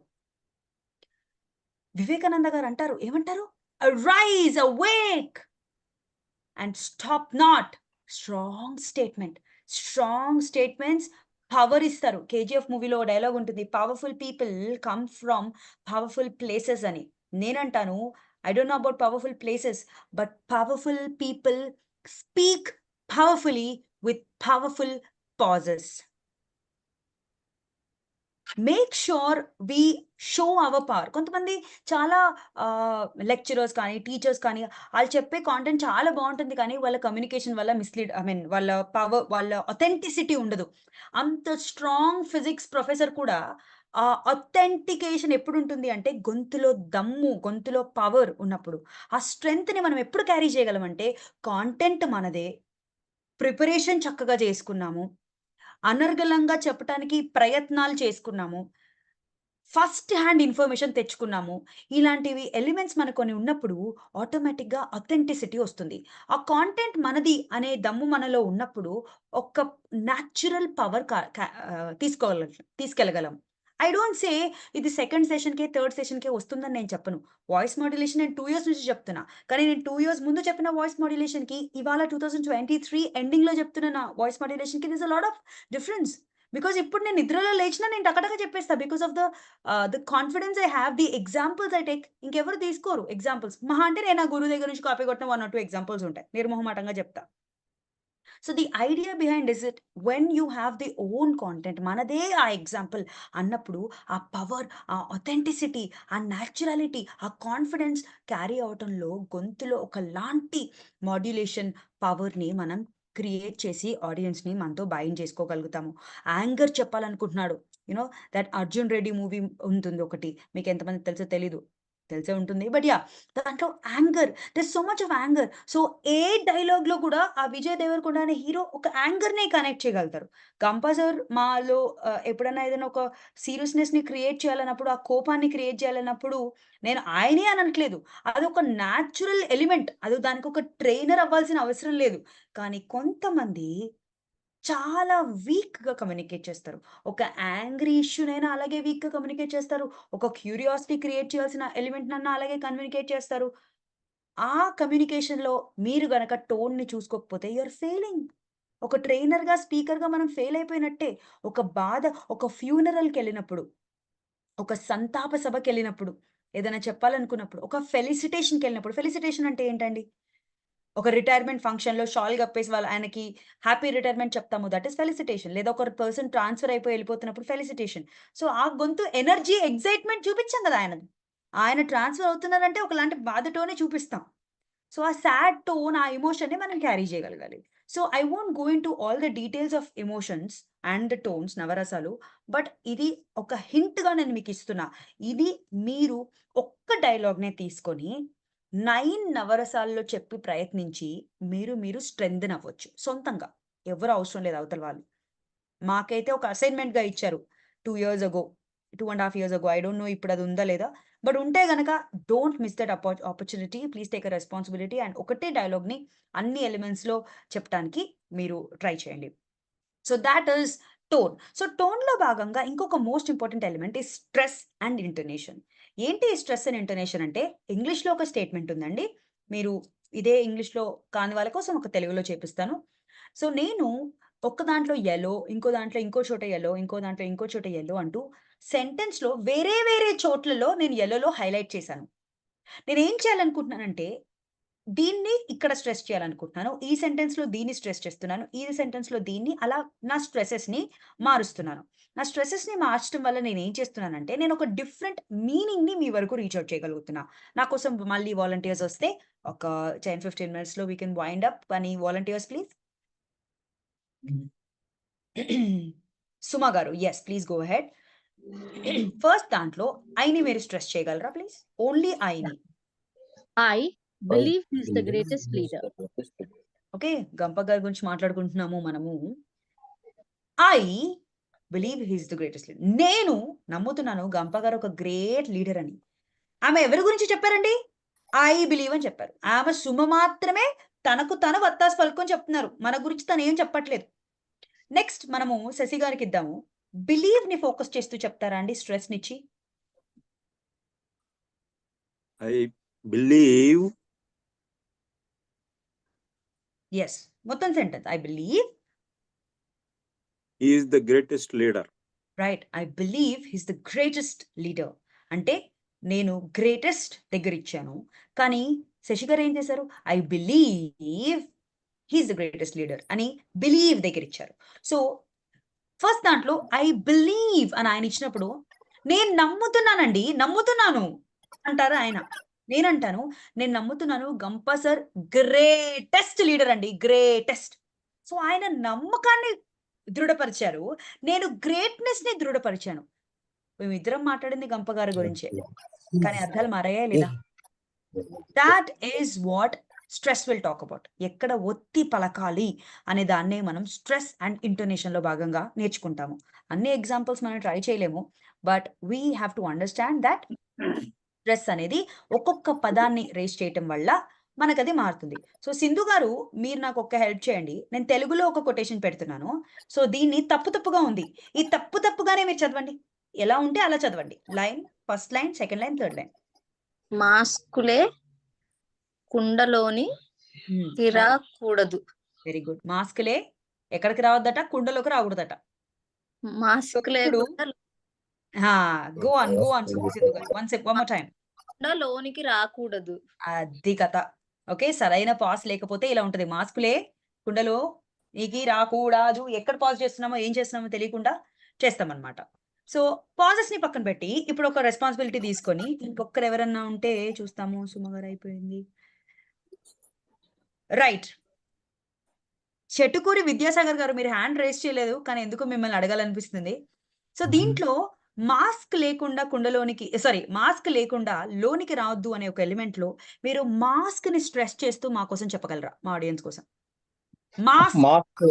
వివేకానంద గారు అంటారు, ఏమంటారు? Arise, awake and stop not. Strong statements power ఇస్తారు. కేజీఎఫ్ మూవీలో డైలాగ్ ఉంటుంది. Powerful people come from powerful places అని. నేనంటాను I don't know about powerful places, but powerful people speak powerfully with powerful pauses. Make sure we show our power. కొంతమంది చాలా lecturers కానీ, teachers కానీ ఆళ్ళు చెప్పే కాంటెంట్ చాలా బావుంటుంది. కానీ వాళ్ళ కమ్యూనికేషన్ వల్ల వాళ్ళ పవర్, వాళ్ళ అథెంటిసిటీ ఉండదు. అంత స్ట్రాంగ్ ఫిజిక్స్ ప్రొఫెసర్ కూడా అథెంటికేషన్ ఎప్పుడుంటుంది అంటే గొంతులో దమ్ము, గొంతులో పవర్ ఉన్నప్పుడు. ఆ స్ట్రెంగ్త్‌ని మనం ఎప్పుడు క్యారీ చేయగలమంటే కాంటెంట్ మనదే, ప్రిపరేషన్ చక్కగా చేసుకున్నాము, అనర్గళంగా చెప్పటానికి ప్రయత్నాలు చేసుకున్నాము, ఫస్ట్ హ్యాండ్ ఇన్ఫర్మేషన్ తెచ్చుకున్నాము. ఇలాంటివి ఎలిమెంట్స్ మనకు కొన్ని ఉన్నప్పుడు ఆటోమేటిక్‌గా అథెంటిసిటీ వస్తుంది. ఆ కాంటెంట్ మనది అనే దమ్ము మనలో ఉన్నప్పుడు ఒక న్యాచురల్ పవర్ తీసుకెళ్ళగలం. ఐ డోంట్ సే ఇది సెకండ్ సెషన్‌కే, థర్డ్ సెషన్‌కే వస్తుందని నేను చెప్పను. వాయిస్ మాడ్యులేషన్ నేను 2 ఇయర్స్ నుంచి చెప్తున్నా. కానీ నేను 2 ఇయర్స్ ముందు చెప్పిన వాయిస్ మాడ్యులేషన్‌కి ఇవాళ 2023 ఎండింగ్‌లో చెప్తున్న నా వాయిస్ మాడ్యులేషన్‌కి this a lot of difference. Because ఇప్పుడు నేను నిద్రలో లేచినా నేను టక చెప్పేస్తా. Because of the confidence I have, the examples I take. ఇంకెవరు తీసుకోరు ఎగ్జాంపుల్స్. మహా అంటే నేను నా గురువు దగ్గర నుంచి కాపీ కొట్టిన 1 or 2 ఎగ్జాంపుల్స్ ఉంటాయి. నిర్మొహమాటంగా చెప్తా. So the idea behind is it when you have the own content, మనదే ఆ ఎగ్జాంపుల్ అన్నప్పుడు ఆ పవర్, ఆ అథెంటిసిటీ, ఆ న్యాచురాలిటీ, ఆ కాన్ఫిడెన్స్ క్యారీ అవటంలో గొంతులో ఒకలాంటి మాడ్యులేషన్ పవర్‌ని మనం క్రియేట్ చేసి ఆడియన్స్‌ని మనతో బైండ్ చేసుకోగలుగుతాము. యాంగర్ చెప్పాలనుకుంటున్నాడు. దట్ 'అర్జున్ రెడ్డి' మూవీ ఉంటుంది ఒకటి. మీకు ఎంతమందికి తెలుసో తెలీదు. తెలిసే ఉంటుంది. But yeah! దాంట్లో anger, there so much of anger. So ఏ డైలాగ్‌లో కూడా ఆ విజయ్ దేవరకొండ అనే హీరో ఒక యాంగర్‌ని కనెక్ట్ చేయగలుగుతారు. గంప సార్ మాలో ఎప్పుడన్నా ఏదైనా ఒక సీరియస్‌నెస్‌ని క్రియేట్ చేయాలన్నప్పుడు, ఆ కోపాన్ని క్రియేట్ చేయాలన్నప్పుడు నేను ఆయనే అని అనట్లేదు. అదొక న్యాచురల్ ఎలిమెంట్. అది దానికొక ట్రైనర్ అవ్వాల్సిన అవసరం లేదు. కానీ కొంతమంది చాలా వీక్‌గా కమ్యూనికేట్ చేస్తారు. ఒక యాంగ్రీ ఇష్యూనైనా అలాగే వీక్‌గా కమ్యూనికేట్ చేస్తారు. ఒక క్యూరియాసిటీ క్రియేట్ చేయాల్సిన ఎలిమెంట్‌నన్నా అలాగే కమ్యూనికేట్ చేస్తారు. ఆ కమ్యూనికేషన్‌లో మీరు గనక టోన్‌ని చూసుకోకపోతే యూ ఆర్ ఫెయిలింగ్. ఒక ట్రైనర్‌గా, స్పీకర్‌గా మనం ఫెయిల్ అయిపోయినట్టే. ఒక బాధ, ఒక ఫ్యూనరల్‌కెళ్ళినప్పుడు, ఒక సంతాప సభకెళ్ళినప్పుడు, ఏదైనా చెప్పాలనుకున్నప్పుడు, ఒక ఫెలిసిటేషన్‌కెళ్ళినప్పుడు, ఫెలిసిటేషన్ అంటే ఏంటండి? ఒక రిటైర్మెంట్ ఫంక్షన్‌లో షాల్ కప్పేసి ఆయనకి హ్యాపీ రిటైర్మెంట్ చెప్తాము. That is felicitation. లేదా ఒక పర్సన్ ట్రాన్స్‌ఫర్ అయిపోయి ఎళ్ళిపోతున్నప్పుడు ఫెలిసిటేషన్. సో, ఆ గొంతు ఎనర్జీ, ఎక్సైట్‌మెంట్ చూపించాం గదా! ఆయనది. ఆయన ట్రాన్స్‌ఫర్ అవుతున్నారంటే ఒకలాంటి బాధతోనే చూపిస్తాం. సో, ఆ సాడ్ టోన్, ఆ ఎమోషన్‌ని మనం క్యారీ చేయగలగాలి. So, I won't go into all the details of emotions and the tones, నవరసాలు. బట్ ఇది ఒక హింట్‌గా నేను మీకిస్తున్నా. ఇది మీరు ఒక్క డైలాగ్‌నే తీసుకొని 9 నవరసాల్లో చెప్పి ప్రయత్నించి మీరు స్ట్రెంథెన్ అవ్వచ్చు సొంతంగా. ఎవ్వరు అవసరం లేదు అవతల వాళ్ళు. మాకైతే ఒక అసైన్‌మెంట్‌గా ఇచ్చారు 2 years ago, 2 ½ years ago. I don't no ఇప్పుడు అది ఉందా లేదా? బట్ ఉంటే గనక don't miss that opportunity. Please take a responsibility and ఒకటే డైలాగ్‌ని అన్ని ఎలిమెంట్స్‌లో చెప్పటానికి మీరు ట్రై చేయండి. So that is tone. So టోన్‌లో భాగంగా ఇంకొక most important element is stress and intonation. ఏంటి స్ట్రెస్ అండ్ ఇంటోనేషన్ అంటే ఇంగ్లీష్‌లో ఒక స్టేట్మెంట్ ఉందండి. మీరు ఇదే ఇంగ్లీష్‌లో కాని వాళ్ళ కోసం ఒక తెలుగులో చేపిస్తాను. సో నేను ఒక్క దాంట్లో యెల్లో, ఇంకో దాంట్లో ఇంకో చోట యెల్లో, ఇంకో దాంట్లో ఇంకో చోట యెల్లో అంటూ సెంటెన్స్‌లో వేరే వేరే చోట్లలో నేను యెల్లోలో హైలైట్ చేశాను. నేనేం చేయాలనుకుంటున్నానంటే దీన్ని ఇక్కడ స్ట్రెస్ చేయాలనుకుంటున్నాను. ఈ సెంటెన్స్‌లో దీన్ని స్ట్రెస్ చేస్తున్నాను. ఈ సెంటెన్స్‌లో దీన్ని అలా నా స్ట్రెసెస్‌ని మారుస్తున్నాను. నా స్ట్రెసెస్‌ని మార్చడం వల్ల నేనేం చేస్తున్నానంటే, నేనొక డిఫరెంట్ మీనింగ్‌ని మీ వరకు రీచ్ ఔట్ చేయగలుగుతున్నా. నా కోసం మళ్ళీ వాలంటీర్స్ వస్తే ఒక 10, 15 మినిట్స్‌లో వి కెన్ వైండ్ అప్. కానీ వాలంటీర్స్ ప్లీజ్. సుమ గారు. Yes, please go ahead. First దాంట్లో ఐని మీరు స్ట్రెస్ చేయగలరా ప్లీజ్? ఓన్లీ ఐని. I believe he is the greatest leader. Okay. Gampa గారి గురించి మాట్లాడుకుంటున్నాము మనము. I believe he is the greatest leader. నేను నమ్ముతున్నాను గంప గారు ఒక గ్రేట్ లీడర్ అని. ఆమె ఎవరి గురించి చెప్పారండి? ఐ బిలీవ్ అని చెప్పారు. ఆమె సుమ మాత్రమే తనకు తను వత్తాసు పలుకుని చెప్తున్నారు. మన గురించి తను ఏం చెప్పట్లేదు. నెక్స్ట్ మనము శశి గారికి ఇద్దాము. బిలీవ్‌ని ఫోకస్ చేస్తూ చెప్తారా అండి స్ట్రెస్‌నిచ్చి? I believe yes. మొత్తం sentence. I believe he is the greatest leader. Right. I believe he's the greatest leader అంటే నేను గ్రేటెస్ట్ దగ్గర ఇచ్చాను, కానీ శశి గారు ఏం చేశారు? I believe he's the greatest leader అని బిలీవ్ దగ్గర ఇచ్చారు. సో ఫస్ట్ దాంట్లో ఐ బిలీవ్ అని ఆయన ఇచ్చినప్పుడు నేను నమ్ముతున్నానండి, నమ్ముతున్నాను అంటారు ఆయన. నేనంటాను నేను నమ్ముతున్నాను గంప సార్ గ్రేటెస్ట్ లీడర్ అండి, గ్రేటెస్ట్. సో ఆయన నమ్మకాన్ని దృఢపరిచారు, నేను గ్రేట్నెస్ ని దృఢపరిచాను. మేమిద్దరం మాట్లాడింది గంప గారి గురించే, కానీ అర్థాలు మారాయా లేదా? That is what stress will talk about. ఎక్కడ ఒత్తి పలకాలి అనే దాన్నే మనం స్ట్రెస్ అండ్ ఇంటోనేషన్ లో భాగంగా నేర్చుకుంటాము. అన్ని ఎగ్జాంపుల్స్ మనం ట్రై చేయలేము, but we have to understand that stress అనేది ఒక్కొక్క పదాన్ని రేస్ చేయటం వల్ల మనకు అది మారుతుంది. సో సింధు గారు, మీరు నాకు ఒక్క హెల్ప్ చేయండి. నేను తెలుగులో ఒక కొటేషన్ పెడుతున్నాను. సో దీన్ని తప్పుగా ఉంది, ఈ తప్పుగానే మీరు చదవండి. ఎలా ఉంటే అలా చదవండి. Line, first line, second line, third line. మాస్కులే కుండలోని రాకూడదు. Very good. మాస్క్లే ఎక్కడికి రావద్దట? కుండలోకి రాకూడదట. మాస్కులే go on Sindhu garu. One more time. కుండలోనికి రాకూడదు. అది కథ. ఓకే, సరైన పాస్ లేకపోతే ఇలా ఉంటది. మాస్కులే కుండలో నీకి రాకూడదు. ఎక్కడ పాజ్ చేస్తున్నామో ఏం చేస్తున్నామో తెలియకుండా చేస్తామన్నమాట. సో పాజెస్ ని పక్కన పెట్టి ఇప్పుడు ఒక రెస్పాన్సిబిలిటీ తీసుకొని ఇంకొకరు ఎవరన్నా ఉంటే చూస్తాము. సుమగారు అయిపోయింది. రైట్. చెట్టుకూరి విద్యాసాగర్ గారు, మీరు హ్యాండ్ రేస్ చేయలేదు, కానీ ఎందుకు మిమ్మల్ని అడగాలనిపిస్తుంది. సో దీంట్లో మాస్క్ లేకుండా కుండలోనికి, మాస్క్ లేకుండా లోనికి రావద్దు అనే ఒక ఎలిమెంట్ లో మీరు మాస్క్ ని స్ట్రెస్ చేస్తూ మా కోసం చెప్పగలరా, మా ఆడియన్స్ కోసం? Mask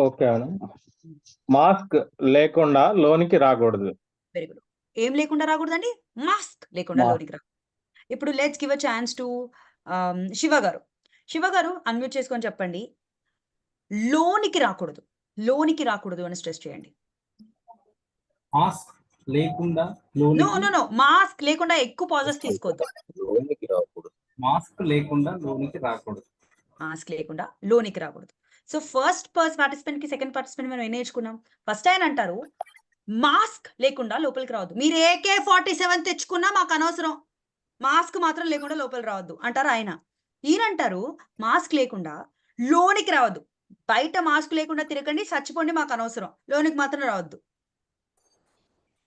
okay madam. మాస్క్ లేకుండా లోనికి రాకూడదు. Very good. ఏం లేకుండా రాకూడదండి? మాస్క్ లేకుండా లోనికి రా. ఇప్పుడు let's give a chance to Shiva గారు. శివ గారు అన్మ్యూట్ చేసుకొని చెప్పండి. లోనికి రాకూడదు, లోనికి రాకూడదు అని స్ట్రెస్ చేయండి. మాస్క్ లేకుండా నో మాస్క్ లేకుండా ఎక్కువ పాజెస్ తీసుకోవద్దు. లోనికి రాకూడదు. మాస్క్ లేకుండా లోనికి రాకూడదు. మాస్క్ లేకుండా లోనికి రాకూడదు. సో ఫస్ట్ పార్టిసిపెంట్ కి సెకండ్ పార్టిసిపెంట్ మనం ఏం నేర్చుకున్నాం? ఫస్ట్ ఆయన అంటారు మాస్క్ లేకుండా లోపలికి రావద్దు. మీరు AK-47 తెచ్చుకున్నా మాకు అనవసరం, మాస్క్ మాత్రం లేకుండా లోపలికి రావద్దు అంటారు ఆయన. ఈయన అంటారు మాస్క్ లేకుండా లోనికి రావద్దు, బయట మాస్క్ లేకుండా తిరగండి, చచ్చిపోండి, మాకు అనవసరం, లోనికి మాత్రం రావద్దు.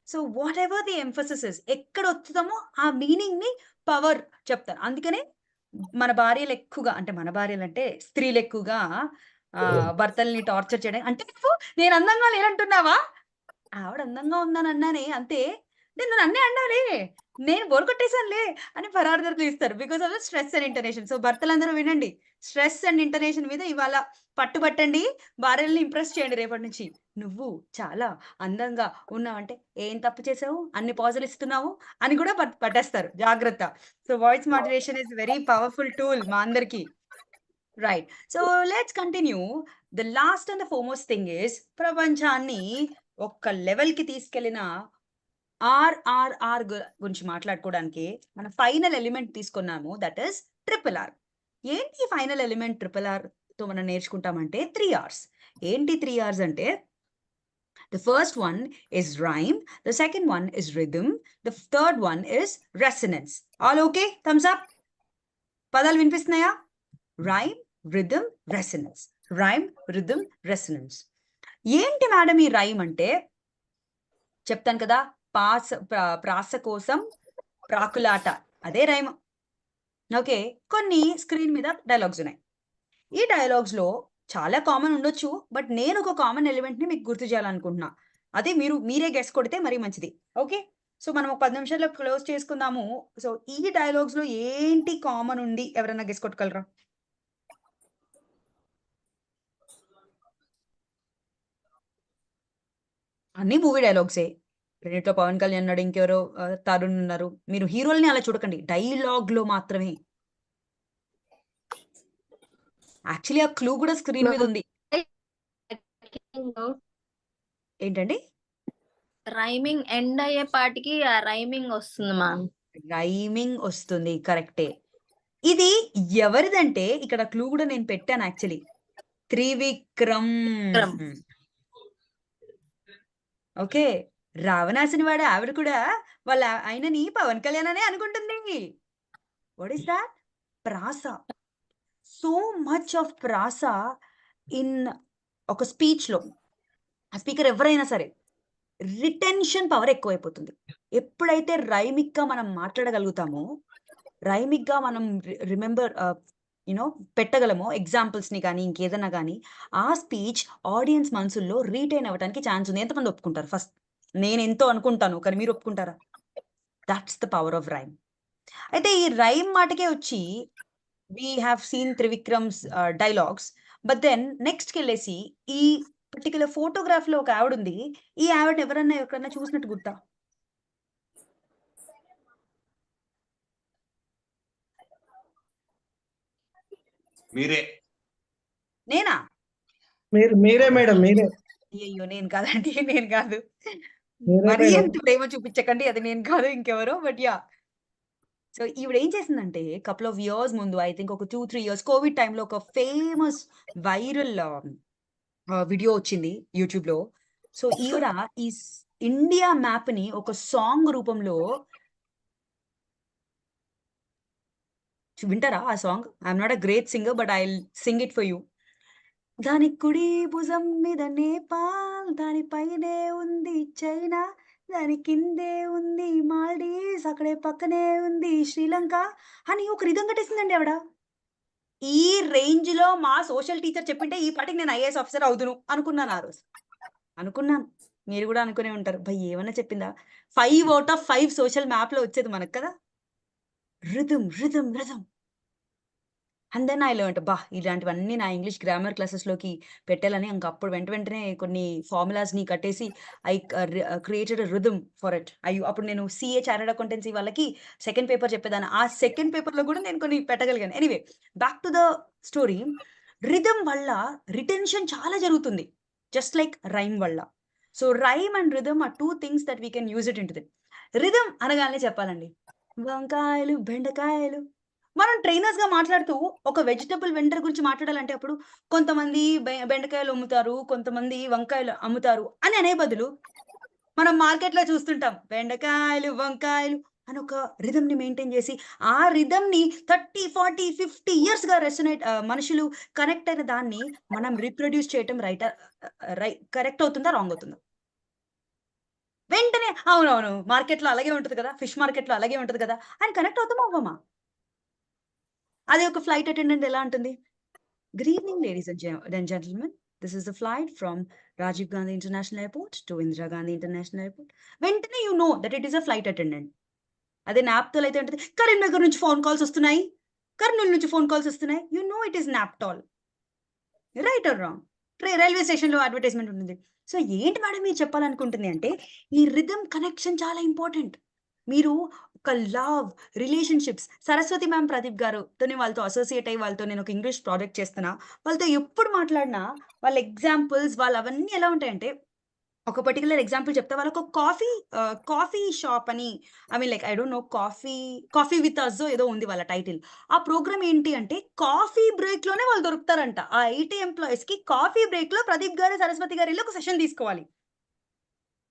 So what ever the emphasis is, ఎక్కడ వస్తుందామో ఆ మీనింగ్ ని పవర్ చెప్తారు. అందుకనే మన భార్యలు ఎక్కువగా, అంటే మన భార్యలు అంటే స్త్రీలు ఎక్కువగా భర్తల్ని టార్చర్ చేయడం. అంటే నేను అందంగా లేనంటున్నావా? ఆవిడ అందంగా ఉందని అన్నానే అంతే, నేను నన్నే అన్నాలే, నేను బోర్ కొట్టేశానులే అని పరార్థాలు ఇస్తారు. Because of stress and intonation. So భర్తలందరూ వినండి, స్ట్రెస్ అండ్ ఇంటర్నేషన్ మీద ఇవాళ పట్టుబట్టండి, భార్యల్ని ఇంప్రెస్ చేయండి. రేపటి నుంచి నువ్వు చాలా అందంగా ఉన్నావంటే ఏం తప్పు చేసావు, అన్ని పాజులు ఇస్తున్నావు అని కూడా పట్టేస్తారు. జాగ్రత్త. So voice modulation is very powerful tool మా అందరికి. Right. So let's continue. The last and the foremost thing is, ప్రపంచాన్ని ఒక్క లెవెల్ కి తీసుకెళ్లిన RRR గురించి మాట్లాడుకోవడానికి మన ఫైనల్ ఎలిమెంట్ తీసుకున్నాము, దట్ ఈస్ RRR. ఏంటి ఫైనల్ ఎలిమెంట్ RRR తో మనం నేర్చుకుంటామంటే 3 R's. ఏంటి 3 R's అంటే, the first one is rhyme, the second one is rhythm, the third one is resonance. All okay? Thumbs up. పదాలు వినిపిస్తున్నాయా? Rhyme, rhythm, resonance. Rhyme, rhythm, resonance. ఏంటి madam ఈ rhyme అంటే? చెప్తాను కదా, ప్రాస కోసం ప్రాకులాట, అదే రైమ్. ఓకే, కొన్ని స్క్రీన్ మీద డైలాగ్స్ ఉన్నాయి. ఈ డైలాగ్స్ లో చాలా కామన్ ఉండొచ్చు, బట్ నేను ఒక కామన్ ఎలిమెంట్ ని మీకు గుర్తు చేయాలనుకుంటున్నా. అదే మీరే గెస్ కొడితే మరీ మంచిది. ఓకే, సో మనం ఒక 10 నిమిషాల్లో క్లోజ్ చేసుకుందాము. సో ఈ డైలాగ్స్ లో ఏంటి కామన్ ఉంది, ఎవరైనా గెస్ కొట్టగలరా? అన్ని మూవీ డైలాగ్సే. రెండిట్లో పవన్ కళ్యాణ్ ఉన్నాడు, ఇంకెవరో తరుణ్ ఉన్నారు. మీరు హీరోల్ని అలా చూడకండి, డైలాగ్ లో మాత్రమే. యాక్చువల్లీ ఆ క్లూ కూడా స్క్రీన్ మీద ఉంది. ఏంటండి? రైమింగ్ ఎండ్ అయ్యే పాటికి ఆ రైమింగ్ వస్తుంది మ్యామ్. రైమింగ్ వస్తుంది, కరెక్టే. ఇది ఎవరిదంటే ఇక్కడ క్లూ కూడా నేను పెట్టాను యాక్చువల్లీ. త్రివిక్రమ్. ఓకే, రావణాసుని వాడు ఆవిడ కూడా వాళ్ళ ఆయనని పవన్ కళ్యాణ్ అనే అనుకుంటుంది. What is that? ప్రాస. సో మచ్ ఆఫ్ ప్రాస ఇన్ ఒక స్పీచ్ లో. ఆ స్పీకర్ ఎవరైనా సరే రిటెన్షన్ పవర్ ఎక్కువైపోతుంది. ఎప్పుడైతే రైమిక్ గా మనం మాట్లాడగలుగుతామో, రైమిక్ గా మనం రిమెంబర్ యునో పెట్టగలమో ఎగ్జాంపుల్స్ ని కానీ ఇంకేదన్నా కానీ, ఆ స్పీచ్ ఆడియన్స్ మనసుల్లో రీటైన్ అవ్వడానికి ఛాన్స్ ఉంది. ఎంతమంది ఒప్పుకుంటారు? ఫస్ట్ నేను ఎంతో అనుకుంటాను, కానీ మీరు ఒప్పుకుంటారా? That's the power of rhyme. అయితే ఈ రైమ్ మాటకే వచ్చి we have seen Trivikram's dialogues, but then నెక్స్ట్కి వెళ్ళేసి ఈ పర్టికులర్ ఫోటోగ్రాఫ్ లో ఒక ఆవిడ ఉంది. ఈ ఆవిడ ఎవరన్నా చూసినట్టు గుర్తా? మీరే. నేనా? మీరే మేడం, మీరే అయ్యో నేను కాదండి, నేను కాదు. మీరే మరీ మేడం. ఎంత ప్రేమ చూపించకండి, అది నేను కాదు, ఇంకెవరో. బట్ యా, సో ఈవిడ ఏం చేసిందంటే కపుల్ ఆఫ్ ఇయర్స్ ముందు, ఐ థింక్ ఒక 2-3 ఇయర్స్ కోవిడ్ టైంలో ఒక ఫేమస్ వైరల్ వీడియో వచ్చింది యూట్యూబ్ లో. సో ఈవిడ ఈ ఇండియా మ్యాప్ ని ఒక సాంగ్ రూపంలో, వింటారా ఆ song? I'm not a great singer, but I sing it for you. దాని కుడి భుజం మీద నేపాల్, దాని పైనే ఉంది చైనా, దాని కిందే ఉంది మాల్డీవ్స్, అక్కడే పక్కనే ఉంది శ్రీలంక అని ఒక రిధం కట్టేసిందండి ఆవిడ. ఈ రేంజ్ లో మా సోషల్ టీచర్ చెప్పింటే ఈ పాటికి నేను ఐఏఎస్ ఆఫీసర్ అవుదును అనుకున్నాను ఆ రోజు. అనుకున్నాను, మీరు కూడా అనుకునే ఉంటారు. భయ్ ఏమన్నా చెప్పిందా? 5 out of 5 సోషల్ మ్యాప్ లో వచ్చేది మనకు కదా, rhythm rhythm rhythm. And then I learned, బా ఇలాంటివన్నీ నా ఇంగ్లీష్ గ్రామర్ క్లాసెస్లోకి పెట్టాలని. ఇంక అప్పుడు వెంటనే కొన్ని ఫార్ములాస్ని కట్టేసి I created rhythm for it. అప్పుడు నేను సిఏ చార్టర్డ్ అకౌంటెన్సీ వాళ్ళకి సెకండ్ పేపర్ చెప్పేదాన్ని. ఆ సెకండ్ పేపర్లో కూడా నేను కొన్ని పెట్టగలిగాను. Anyway, back to the story. Rhythm వల్ల రిటెన్షన్ చాలా జరుగుతుంది, జస్ట్ లైక్ రైమ్ వల్ల. So rhyme and rhythm are 2 things that we can use it into it. Rhythm అనగానే చెప్పాలండి, వంకాయలు బెండకాయలు. మనం ట్రైనర్స్ గా మాట్లాడుతూ ఒక వెజిటబుల్ వెండర్ గురించి మాట్లాడాలంటే అప్పుడు కొంతమంది బెండకాయలు అమ్ముతారు, కొంతమంది వంకాయలు అమ్ముతారు అని అనే బదులు మనం మార్కెట్ లో చూస్తుంటాం బెండకాయలు వంకాయలు అని ఒక రిథమ్ ని మెయింటైన్ చేసి, ఆ రిథమ్ ని 30, 40, 50 years గా రెసొనేట్ మనుషులు కనెక్ట్ అయిన దాన్ని మనం రీప్రొడ్యూస్ చేయటం కరెక్ట్ అవుతుందా, రాంగ్ అవుతుందా? వెంటనే అవునవును మార్కెట్ లో అలాగే ఉంటది కదా, ఫిష్ మార్కెట్ లో అలాగే ఉంటది కదా అని కనెక్ట్ అవుతామా అవ్వమా? అదే ఒక ఫ్లైట్ అటెండెంట్ ఎలా ఉంటుంది, good evening ladies and gentlemen, this is the flight from Rajiv Gandhi international airport to Indira Gandhi international airport. వెంటనే you know that it is a flight attendant. అదే నాప్టాల్ అయితే ఉంటుంది, కరీంనగర్ నుంచి ఫోన్ కాల్స్ వస్తున్నాయి, కర్నూలు నుంచి ఫోన్ కాల్స్ వస్తున్నాయి, you know it is Naaptol. Right or wrong? Railway station లో advertisement ఉంటుంది. సో ఏంటి మేడం మీరు చెప్పాలనుకుంటుంది అంటే, ఈ రిథమ్ కనెక్షన్ చాలా ఇంపార్టెంట్. మీరు ఒక love relationships, Saraswati ma'am Pradeep గారుతో వాళ్ళతో అసోసియేట్ అయ్యి వాళ్ళతో నేను ఒక ఇంగ్లీష్ ప్రాజెక్ట్ చేస్తున్నా. వాళ్ళతో ఎప్పుడు మాట్లాడినా వాళ్ళ ఎగ్జాంపుల్స్ వాళ్ళు అవన్నీ ఎలా ఉంటాయంటే, ఒక పర్టికులర్ ఎగ్జాంపుల్ చెప్తా. వాళ్ళకు కాఫీ షాప్ అని, I mean like I don't know, coffee with us ఏదో ఉంది వాళ్ళ టైటిల్. ఆ ప్రోగ్రామ్ ఏంటి అంటే కాఫీ బ్రేక్ లోనే వాళ్ళు దొరుకుతారంట. ఆ 80 ఎంప్లాయీస్ కి కాఫీ బ్రేక్ లో ప్రదీప్ గారు సరస్వతి గారు వెళ్ళి ఒక సెషన్ తీసుకోవాలి.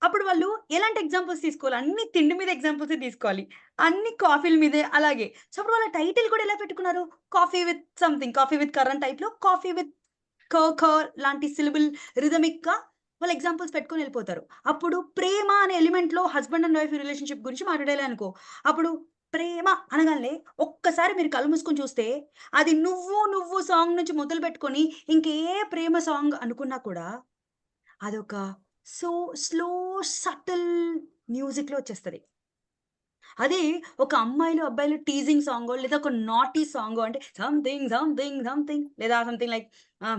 అప్పుడు వాళ్ళు ఎలాంటి ఎగ్జాంపుల్స్ తీసుకోవాలి, అన్ని తిండి మీద ఎగ్జాంపుల్స్ తీసుకోవాలి, అన్ని కాఫీల మీదే. అలాగే సో అప్పుడు వాళ్ళ టైటిల్ కూడా ఎలా పెట్టుకున్నారు, coffee with something, coffee with current type లో కాఫీ విత్ లాంటి సిలబుల్ రిథమిక్ గా వాళ్ళు ఎగ్జాంపుల్స్ పెట్టుకొని వెళ్ళిపోతారు. అప్పుడు ప్రేమ అనే ఎలిమెంట్ లో హస్బెండ్ అండ్ వైఫ్ రిలేషన్షిప్ గురించి మాట్లాడాలి అనుకో, అప్పుడు ప్రేమ అనగానే ఒక్కసారి మీరు కళ్ళు మూసుకొని చూస్తే అది నువ్వు సాంగ్ నుంచి మొదలు పెట్టుకొని ఇంకే ప్రేమ సాంగ్ అనుకున్నా కూడా అదొక సో స్లో సటిల్ మ్యూజిక్ లో వచ్చేస్తుంది. అదే ఒక అమ్మాయిలు అబ్బాయిలు టీజింగ్ సాంగ్ లేదా ఒక నాటీ సాంగ్ అంటే సంథింగ్ సంథింగ్ సంథింగ్ లేదా సంథింగ్ లైక్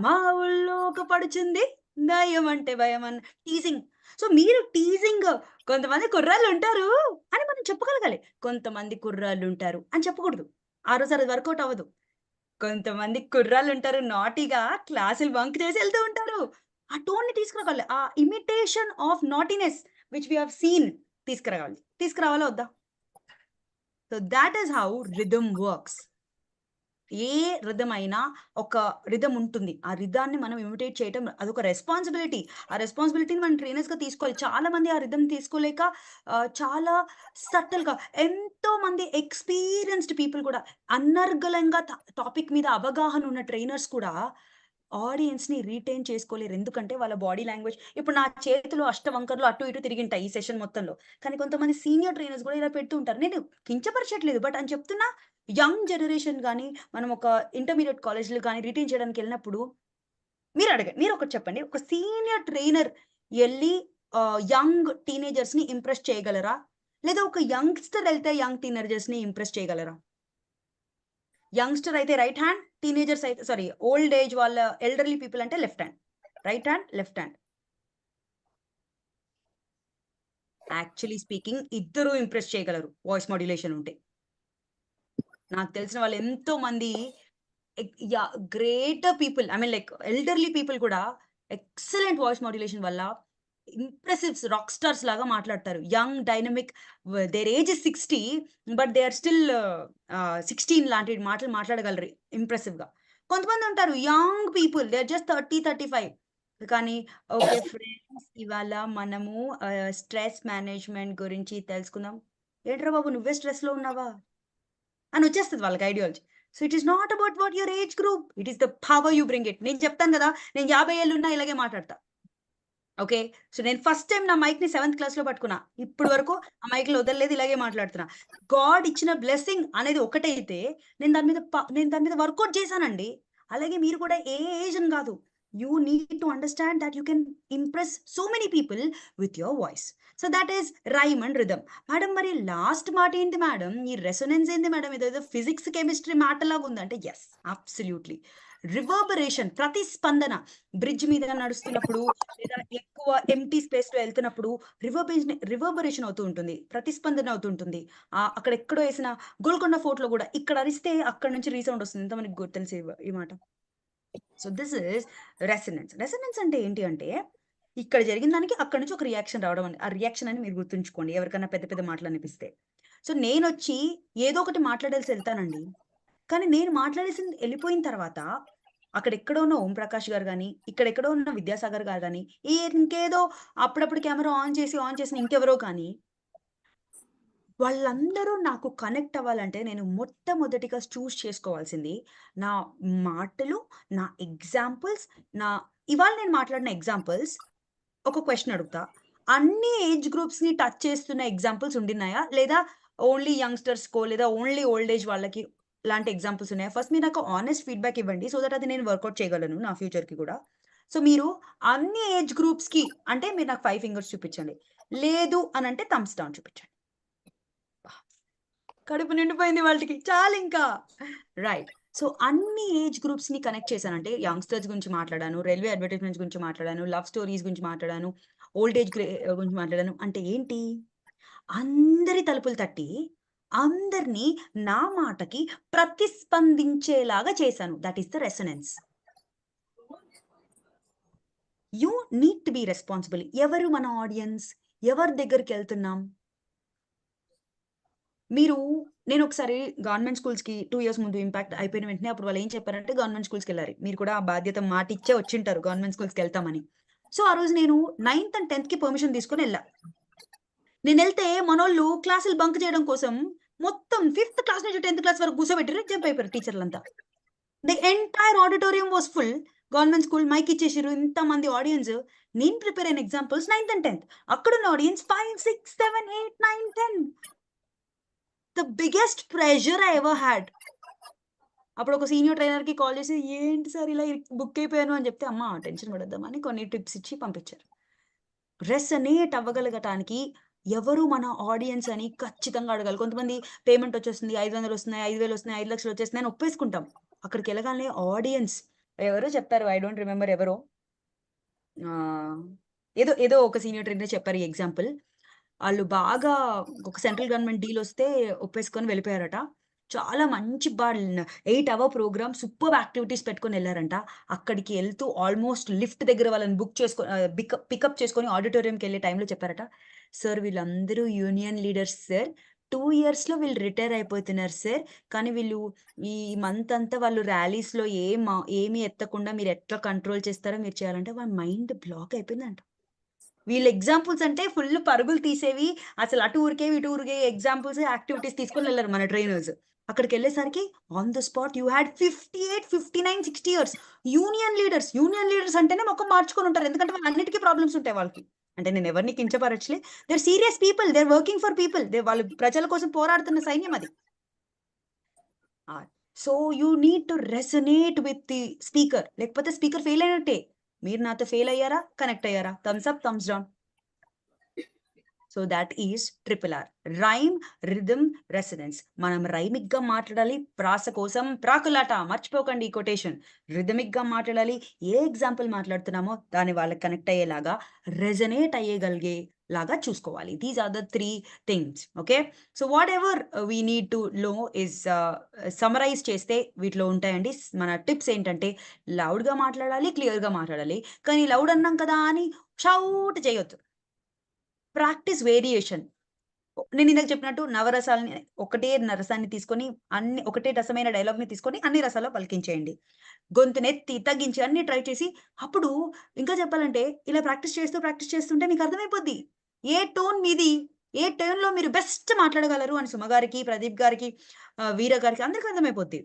మా ఊళ్ళో ఒక పడుచుంది దయ్యం అంటే భయం అన్న టీజింగ్. సో మీరు టీజింగ్ కొంతమంది కుర్రాళ్ళు ఉంటారు అని మనం చెప్పగలగాలి, కొంతమంది కుర్రాళ్ళు ఉంటారు అని చెప్పకూడదు. ఆ రోజు అది వర్కౌట్ అవ్వదు. కొంతమంది కుర్రాళ్ళు ఉంటారు నాటీగా క్లాసులు బంక్ చేసి వెళ్తూ ఉంటారు. ఆ టోన్ ని తీసుకురావాలి, ఆ imitation of naughtiness which we have seen తీసుకురావాలా వద్దా? So that is how rhythm works. ఏ రిథం అయినా ఒక రిథం ఉంటుంది. ఆ రిథాన్ని మనం ఇమిటేట్ చేయటం అదొక రెస్పాన్సిబిలిటీ. ఆ రెస్పాన్సిబిలిటీని మనం ట్రైనర్స్‌గా తీసుకోవాలి. చాలా మంది ఆ రిథమ్ తీసుకోలేక చాలా సటిల్‌గా ఎంతో మంది ఎక్స్‌పీరియన్స్‌డ్ పీపుల్ కూడా అనర్గళంగా టాపిక్ మీద అవగాహన ఉన్న ట్రైనర్స్ కూడా ఆడియన్స్‌ని రిటైన్ చేసుకోలేరు. ఎందుకంటే వాళ్ళ బాడీ లాంగ్వేజ్ ఇప్పుడు నా చేతులు అష్టవంకర్లు అటు ఇటు తిరిగింటాయి ఈ సెషన్ మొత్తంలో. కానీ కొంతమంది సీనియర్ ట్రైనర్స్ కూడా ఇలా పెడుతూ ఉంటారు. నేను కించపరచట్లేదు. బట్ అని చెప్తున్నా యంగ్ జనరేషన్ గాని, మనం ఒక ఇంటర్మీడియేట్ కాలేజ్‌లో గాని రిటైన్ చేయడానికెళ్ళినప్పుడు మీరొకటి చెప్పండి. ఒక సీనియర్ ట్రైనర్ ఎళ్లి యంగ్ టీనేజర్స్‌ని ఇంప్రెస్ చేయగలరా? లేదా ఒక యంగ్‌స్టర్ ఎళ్తే యంగ్ టీనేజర్స్‌ని ఇంప్రెస్ చేయగలరా? యంగ్‌స్టర్ అయితే రైట్ హ్యాండ్, టీనేజర్స్ అయితే సారీ ఓల్డ్ ఏజ్ వాళ్ళ ఎల్డర్లీ పీపుల్ అంటే left hand. Right hand, left hand. Actually speaking ఇద్దరూ ఇంప్రెస్ చేయగలరు వాయిస్ మాడ్యులేషన్ ఉంటే. నాకు తెలిసిన వాళ్ళు ఎంతో మంది great people I mean like elderly people కూడా ఎక్సలెంట్ వాయిస్ మాడ్యులేషన్ వల్ల ఇంప్రెసివ్ రాక్ స్టార్స్ లాగా మాట్లాడతారు. Young dynamic there age is 60 but they are still 16 లాంటి మాటలు మాట్లాడగలరు ఇంప్రెసివ్‌గా. కొంతమంది ఉంటారు young people they are just 30, 35 కానీ ఓకే ఫ్రెండ్స్ ఇవాళ మనము స్ట్రెస్ మేనేజ్మెంట్ గురించి తెలుసుకుందాం. ఏంట్రా బాబు నువ్వే స్ట్రెస్‌లో ఉన్నావా? అని వచ్చేస్తది వాళ్ళకి ideology. So it is not about what your age group. It is the power you bring it. నేను చెప్తాను కదా! నేను 50 ఏళ్లున్నా ఇలాగే మాట్లాడతా. ఓకే. సో నేను ఫస్ట్ టైమ్ నా మైక్‌ని 7థ్ క్లాస్‌లో పట్టుకున్నా. ఇప్పటి వరకు ఆ మైక్‌లో వదలలేదు. ఇలాగే మాట్లాడుతున్నా. గాడ్ ఇచ్చిన బ్లెస్సింగ్ అనేది ఒకటైతే నేను దాని మీద వర్కౌట్ చేశానండి. అలాగే మీరు కూడా ఏ ఏజ్ అని కాదు. You need to understand that you can impress so many people with your voice. So that is rhyme and rhythm. Madam మరి లాస్ట్ మాట ఏంటి మేడం? ఈ రెసొనెన్స్ ఏంది మేడం? ఇదేదో ఫిజిక్స్, కెమిస్ట్రీ మాటలాగా ఉందంటే యెస్ అబ్సల్యూట్‌లీ. రివర్బరేషన్ ప్రతిస్పందన బ్రిడ్జ్ మీద నడుస్తున్నప్పుడు లేదా ఎక్కువ ఎంప్టీ స్పేస్‌లో ఎళ్తున్నప్పుడు రివర్బరేషన్ అవుతూ ఉంటుంది. ప్రతిస్పందన అవుతూ ఉంటుంది. అక్కడ ఎక్కడో ఏసిన గోల్కొండ ఫోర్ట్‌లో గూడా ఇక్కడ అరిస్తే అక్కడి నుంచి రీసౌండ్ వస్తుంది. ఎంతమందికి తెలుసు ఈ మాట? So this is resonance. Resonance అంటే ఏంటి అంటే ఇక్కడ జరిగిన దానికి అక్కడి నుంచి ఒక రియాక్షన్ రావడం అని. ఆ రియాక్షన్ అని మీరు గుర్తుంచుకోండి ఎవరికైనా పెద్ద పెద్ద మాటలు అనిపిస్తే. సో నేనొచ్చి ఏదో ఒకటి మాట్లాడేసి ఎళ్తానండి. కానీ నేను మాట్లాడేసింది ఎళ్ళిపోయిన తర్వాత అక్కడెక్కడో ఉన్న ఓం ప్రకాష్ గారు గాని, ఇక్కడెక్కడో ఉన్న విద్యాసాగర్ గారు గాని, ఇంకేదో అప్పుడప్పుడు కెమెరా ఆన్ చేసిన ఇంకెవరో కానీ వాళ్ళందరూ నాకు కనెక్ట్ అవ్వాలంటే నేను మొట్టమొదటిగా చూజ్ చేసుకోవాల్సింది నా మాటలు, నా ఎగ్జాంపుల్స్, ఇవాళ నేను మాట్లాడిన ఎగ్జాంపుల్స్ ఒక క్వెషన్ అడుగుతా. అన్ని ఏజ్ గ్రూప్స్‌ని టచ్ చేస్తున్న ఎగ్జాంపుల్స్ ఉండిన్నాయా? లేదా ఓన్లీ యంగ్‌స్టర్స్‌కో లేదా ఓన్లీ ఓల్డ్ ఏజ్ వాళ్ళకి లాంటి ఎగ్జాంపుల్స్ ఉన్నాయా? ఫస్ట్ మీరు నాకు హానెస్ట్ ఫీడ్‌బ్యాక్ ఇవ్వండి. సో దట్ అది నేను వర్కౌట్ చేయగలను నా ఫ్యూచర్‌కి కూడా. సో మీరు అన్ని ఏజ్ గ్రూప్స్‌కి అంటే మీరు నాకు 5 ఫింగర్స్ చూపించండి. లేదు అనంటే థంబ్స్ డౌన్ చూపించండి. కడుపు నిండిపోయింది వాళ్ళకి. చాలింకా. రైట్. సో అన్ని ఏజ్ గ్రూప్స్‌ని కనెక్ట్ చేశానంటే యంగ్‌స్టర్స్ గురించి మాట్లాడాను, రైల్వే అడ్వర్టైజ్‌మెంట్స్ గురించి మాట్లాడాను, లవ్ స్టోరీస్ గురించి మాట్లాడాను, ఓల్డ్ ఏజ్ గురించి మాట్లాడాను. అంటే ఏంటి? అందరి తలుపులు తట్టి, అందరిని నా మాటకి ప్రతిస్పందించేలాగా చేశాను. That is the resonance. You need to be responsible. ఎవరు మన ఆడియన్స్? ఎవరి దగ్గరికెళ్తున్నాం? నేను ఒకసారి గవర్నమెంట్ స్కూల్స్‌కి 2 ఇయర్స్ ముందు ఇంపాక్ట్ అయిపోయిన వెంటనే అప్పుడు వాళ్ళు ఏం చెప్పారంటే గవర్నమెంట్ స్కూల్స్‌కెళ్లారు. మీరు కూడా ఆ బాధ్యత మాటిచ్చే వచ్చింటారు గవర్నమెంట్ స్కూల్స్‌కెళ్తామని. సో ఆ రోజు నేను 9థ్ అండ్ 10థ్‌కి పర్మిషన్ తీసుకొని ఎళ్ళా. నేనెళ్తే మనోళ్ళు క్లాసులు బంక్ చేయడం కోసం మొత్తం 5థ్ క్లాస్ నుంచి 10థ్ క్లాస్ వరకు కూర్చోబెట్టిర్రు. జంప్ అయిపోయారు టీచర్లంతా. The entire auditorium was full. Government school mic ఇచ్చేసిర్రు. ఇంతమంది ఆడియన్స్. నేను ప్రిపేర్ అయిన ఎగ్జాంపుల్స్ 9థ్ అండ్ 10థ్. అక్కడున్న audience 5, 6, 7, 8, 9, 10. The biggest pressure I ever had. అప్పుడు ఒక సీనియర్ ట్రైనర్‌కి కాల్ చేసి ఏంటి సార్ ఇలా బుక్ అయిపోయాను అని చెప్తే, అమ్మ టెన్షన్ పడొద్దామని కొన్ని టిప్స్ ఇచ్చి పంపించారు. రెసొనేట్ అవ్వగలగటానికి ఎవరు మన ఆడియన్స్ అని ఖచ్చితంగా అడగాలి. కొంతమంది పేమెంట్ వచ్చేస్తుంది, 500 వస్తున్నాయి, 5000 వస్తున్నాయి, 5 లక్షలు వచ్చేస్తున్నాయి అని ఒప్పేసుకుంటాం. అక్కడికి వెళ్ళగానే ఆడియన్స్ ఎవరో చెప్పారు. ఐ డోంట్ రిమెంబర్ ఎవరో. ఏదో ఒక సీనియర్ ట్రైనర్ చెప్పారు ఈ ఎగ్జాంపుల్. ఆళ్ళు బాగా ఒక సెంట్రల్ గవర్నమెంట్ డీల్ వస్తే ఒప్పేసుకొని వెళ్ళిపోయారట. చాలా మంచి 8 అవర్ ప్రోగ్రామ్ సూపర్బ్ యాక్టివిటీస్ పెట్టుకొని ఎళ్లారంట. అక్కడికి ఎళ్తూ ఆల్మోస్ట్ లిఫ్ట్ దగ్గర వాళ్ళని పికప్ చేసుకొని ఆడిటోరియంకి ఎళ్ళే టైంలో చెప్పారట. సార్ వీళ్ళందరూ యూనియన్ లీడర్స్ సార్. 2 ఇయర్స్‌లో వీళ్ళు రిటైర్ అయిపోతున్నారు సార్. కానీ వీళ్ళు ఈ మంత్ అంతా వాళ్ళు ర్యాలీస్‌లో ఏమి ఎత్తకుండా మీరు ఎట్లా కంట్రోల్ చేస్తారో మీరు చేయాలంటే వాళ్ళ మైండ్ బ్లాక్ అయిపోయిందంట. వీళ్ళ ఎగ్జాంపుల్స్ అంటే ఫుల్ పరుగులు తీసేవి. అసలు అటు ఊరికేవి, ఇటు ఊరికే ఎగ్జాంపుల్స్, యాక్టివిటీస్ తీసుకొని వెళ్లరు మన ట్రైనర్స్. అక్కడికెళ్ళేసరికి on the spot you had 58, 59, 60 years union leaders. Union leaders అంటేనే మొఖం మార్చుకొని ఉంటారు. ఎందుకంటే వాళ్ళన్నిటికీ ప్రాబ్లమ్స్ ఉంటాయి వాళ్ళకి. అంటే నేను ఎవరిని కించపరచలే. They are serious people. They are working for people. వాళ్ళు ప్రజల కోసం పోరాడుతున్న సైన్యం అది. So you need to resonate with the speaker. లేకపోతే స్పీకర్ ఫెయిల్ అయినట్టే. మీరు నాతో ఫెయిల్ అయ్యారా? కనెక్ట్ అయ్యారా? Thumbs up, thumbs down. So that is RRR. Rhyme, rhythm, resonance. మనం రైమిక్ గా మాట్లాడాలి. ప్రాస కోసం ప్రాకులాట. మర్చిపోకండి ఈ కొటేషన్. రిథమిక్ గా మాట్లాడాలి. ఏ ఎగ్జాంపుల్ మాట్లాడుతున్నామో దాన్ని వాళ్ళకి కనెక్ట్ అయ్యేలాగా, రెజనేట్ అయ్యగలిగే లాగా చూసుకోవాలి. These are the 3 things. Okay. So whatever we need to know is summarize చేస్తే వీటిలో ఉంటాయండి. మన టిప్స్ ఏంటంటే లౌడ్ గా మాట్లాడాలి, క్లియర్ గా మాట్లాడాలి. కానీ లౌడ్ అన్నాం కదా అని షౌట్ చేయొద్దు. Practice variation. నేను ఇందాక చెప్పినట్టు నవరసాలని ఒకటే రసాన్ని తీసుకొని ఒకటే రసమైన డైలాగ్‌ని తీసుకొని అన్ని రసాల్లో పలికించేయండి. గొంతునెత్తి, తగ్గించి అన్ని ట్రై చేసి అప్పుడు ఇంకా చెప్పాలంటే ఇలా ప్రాక్టీస్ చేస్తుంటే మీకు అర్థమైపోద్ది. ఏ టోన్ మీది, ఏ టోన్‌లో మీరు బెస్ట్ మాట్లాడగలరు అని సుమ గారికి, ప్రదీప్ గారికి, వీర గారికి అందరికి అర్థమైపోద్ది.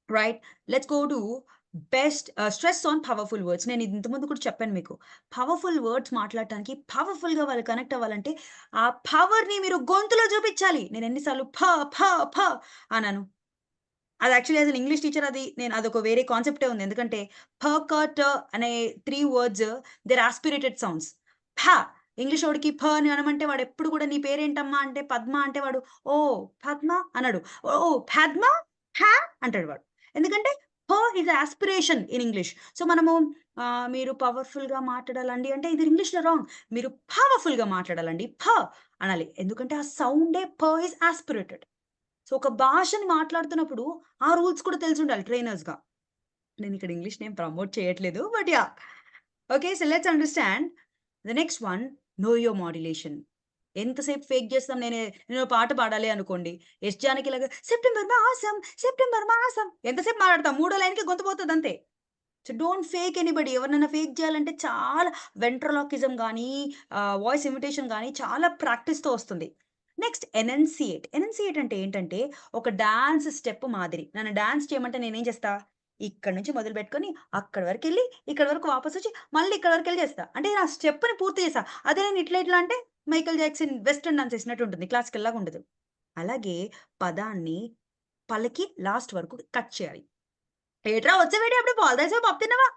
Right. Let's go to best stress on powerful words. నేను ఇంతకుముందు కూడా చెప్పాను మీకు. పవర్‌ఫుల్ వర్డ్స్ మాట్లాడటానికి పవర్‌ఫుల్‌గా వాళ్ళు కనెక్ట్ అవ్వాలంటే ఆ పవర్‌ని మీరు గొంతులో చూపించాలి. నేను ఎన్ని సార్లు ఫ ఫ ఫ అన్నాను. అది actually as an English teacher అదొక వేరే కాన్సెప్టే ఉంది. ఎందుకంటే ఫ, క, ట అనే 3 words they are aspirated sounds. ఫ ఇంగ్లీష్ వాడికి ఫ అని అనమంటే వాడు ఎప్పుడు కూడా నీ పేరేంటమ్మా అంటే పద్మ అంటే వాడు ఓహ్! పద్మ అనడు. ఓహ్! పద్మ హ అంటాడు వాడు. ఎందుకంటే ఫ is aspiration in English. So మనము మీరు పవర్‌ఫుల్‌గా మాట్లాడాలండి అంటే ఇది ఇంగ్లీష్‌లో రాంగ్. మీరు పవర్‌ఫుల్‌గా మాట్లాడాలండి. ఫ అనాలి. ఎందుకంటే ఆ సౌండే ప ఈస్ ఆస్పిరేటెడ్. సో ఒక భాషని మాట్లాడుతున్నప్పుడు ఆ రూల్స్ కూడా తెలిసుండాలి ట్రైనర్స్‌గా. నేను ఇక్కడ ఇంగ్లీష్‌ని ఏం ప్రమోట్ చేయట్లేదు. But yeah! Okay. So let's understand the next one, no your modulation. ఎంతసేపు ఫేక్ చేస్తాం. నేను పాట పాడాలి అనుకోండి. ఎస్ జానకి లాగా సెప్టెంబర్ మాసం ఎంతసేపు మాట్లాడతాం. మూడో లైన్‌కి గొంతు పోతది అంతే. So don't fake anybody. ఎవరినైనా ఫేక్ చేయాలంటే చాలా వెంట్రలాకిజం గానీ, వాయిస్ ఇమిటేషన్ గానీ చాలా ప్రాక్టీస్‌తో వస్తుంది. నెక్స్ట్ ఎనన్సియేట్. ఎనన్సియేట్ అంటే ఏంటంటే ఒక డాన్స్ స్టెప్ మాదిరి. నన్ను డాన్స్ చేయమంటే నేనేం చేస్తా? ఇక్కడి నుంచి మొదలుపెట్టుకొని అక్కడి వరకెళ్ళి, ఇక్కడి వరకు వాపసొచ్చి మళ్ళీ ఇక్కడి వరకెళ్ళి చేస్తా. అంటే నా స్టెప్‌ని పూర్తి చేశా. అదే నేను ఇట్లా అంటే మైకేల్ జాక్సన్ వెస్టర్న్ డాన్స్ చేసినట్టు ఉంటుంది. క్లాసికల్ లాగా ఉండదు. అలాగే పదాన్ని పలికి లాస్ట్ వరకు కట్ చేయాలి. ఏట్రా వచ్చావేంటి? అప్పుడే పాలు తాగావా? పప్పు తిన్నావా?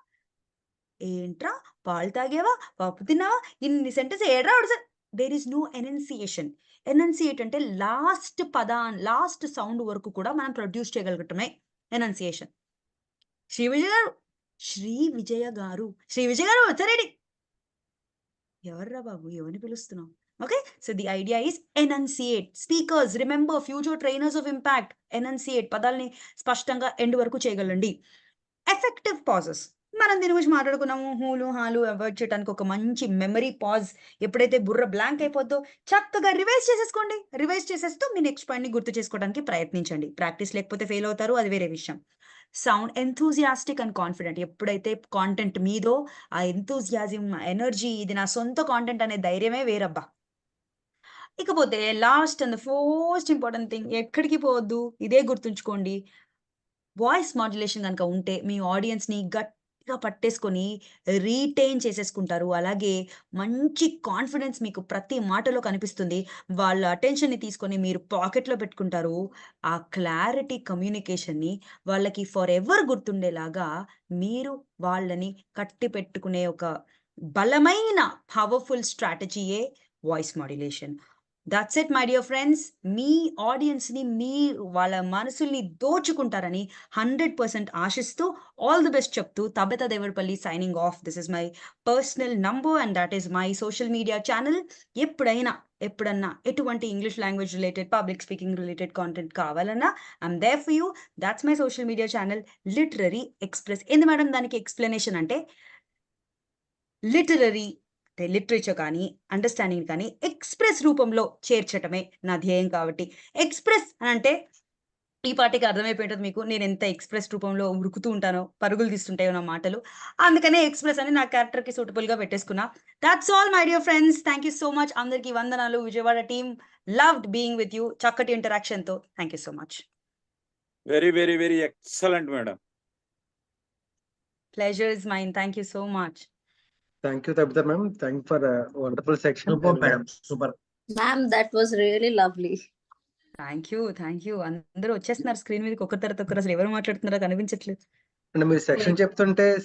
ఏంట్రా పాలు తాగావా? పప్పు తిన్నావా? ఇన్ని సెంటెన్స్ ఏట్రా ఒడిసా? There is no enunciation. Enunciate అంటే లాస్ట్ సౌండ్ వరకు కూడా మనం ప్రొడ్యూస్ చేయగలగటమే ఎనన్సియేషన్. శ్రీ విజయ గారు వచ్చారేంటి? ఎవర్రా బాబు? ఎవరిని పిలుస్తున్నావు? Okay. So the idea is enunciate. Speakers remember, future trainers of impact. Enunciate పదాల్ని స్పష్టంగా ఎండ్ వరకు చేయగలండి. Effective pauses. మనం దీని గురించి మాట్లాడుకున్నాము. హూలు, హాలు అవాయిడ్ చేయడానికి ఒక మంచి మెమరీ పాజ్. ఎప్పుడైతే బుర్ర బ్లాంక్ అయిపోద్దో చక్కగా రివైజ్ చేసేసుకోండి. రివైజ్ చేసేస్తూ మీ నెక్స్ట్ పాయింట్‌ని గుర్తు చేసుకోవడానికి ప్రయత్నించండి. ప్రాక్టీస్ లేకపోతే ఫెయిల్ అవుతారు. అది వేరే విషయం. Sound enthusiastic and confident. ఎప్పుడైతే కాంటెంట్ మీదో ఆ ఎంథూసియాజం, ఎనర్జీ ఇది నా సొంత కాంటెంట్ అనే ధైర్యమే వేరబ్బా! ఇకపోతే last and the most important thing, ఎక్కడికి పోవద్దు. ఇదే గుర్తుంచుకోండి. వాయిస్ మాడ్యులేషన్ గనుక ఉంటే మీ ఆడియన్స్‌ని గట్టిగా పట్టేసుకొని రీటైన్ చేసేసుకుంటారు. అలాగే మంచి కాన్ఫిడెన్స్ మీకు ప్రతి మాటలో కనిపిస్తుంది. వాళ్ళ అటెన్షన్‌ని తీసుకొని మీరు పాకెట్‌లో పెట్టుకుంటారు. ఆ క్లారిటీ కమ్యూనికేషన్‌ని వాళ్ళకి ఫర్ ఎవర్ గుర్తుండేలాగా మీరు వాళ్ళని కట్టిపెట్టుకునే ఒక బలమైన పవర్‌ఫుల్ స్ట్రాటజీయే voice modulation. That's it my dear friends. మీ ఆడియన్స్‌ని వాళ్ళ మనసుల్ని దోచుకుంటారని 100% ఆశిస్తూ ఆల్ ది బెస్ట్ చెప్తూ Tabitha Devarapalli signing off. This is my personal number and that is my social media channel. ఎప్పుడన్నా ఎటువంటి English language related, public speaking related content కావాలన్నా I'm there for you. That's my social media channel literary express. ఏంది madam దానికి explanation అంటే literary అంటే literature కానీ understanding కానీ express రూపంలో చేర్చటమే నా ధ్యేయం. కాబట్టి ఎక్స్ప్రెస్ అని అంటే ఈ పాటికి అర్థమైపోయింటుంది మీకు నేను ఎంత ఎక్స్ప్రెస్ రూపంలో ఉరుకుతూ ఉంటానో, పరుగులు తీస్తుంటాయో నా మాటలు. అందుకనే ఎక్స్ప్రెస్ అని నా క్యారెక్టర్కి సూటబుల్గా పెట్టేసుకున్నా. That's all my dear friends. Thank you so much. అందరికీ వందనాలు. Vijayawada team loved being with you. చక్కటి ఇంటరాక్షన్తో thank you so much. Very very very excellent madam. Pleasure is mine. Thank you so much. Thank you, Tabitha ma'am. Thank you for a wonderful section. Super And, madam, super. Ma'am that was really lovely. Thank you. అందరూ వచ్చేస్తున్నారు screen మీదకి ఒకరి తర్వాత ఒకరు. అసలు ఎవరు మాట్లాడుతున్నారో కనిపించట్లేదు. and మీరు సెక్షన్ చెప్తుంటే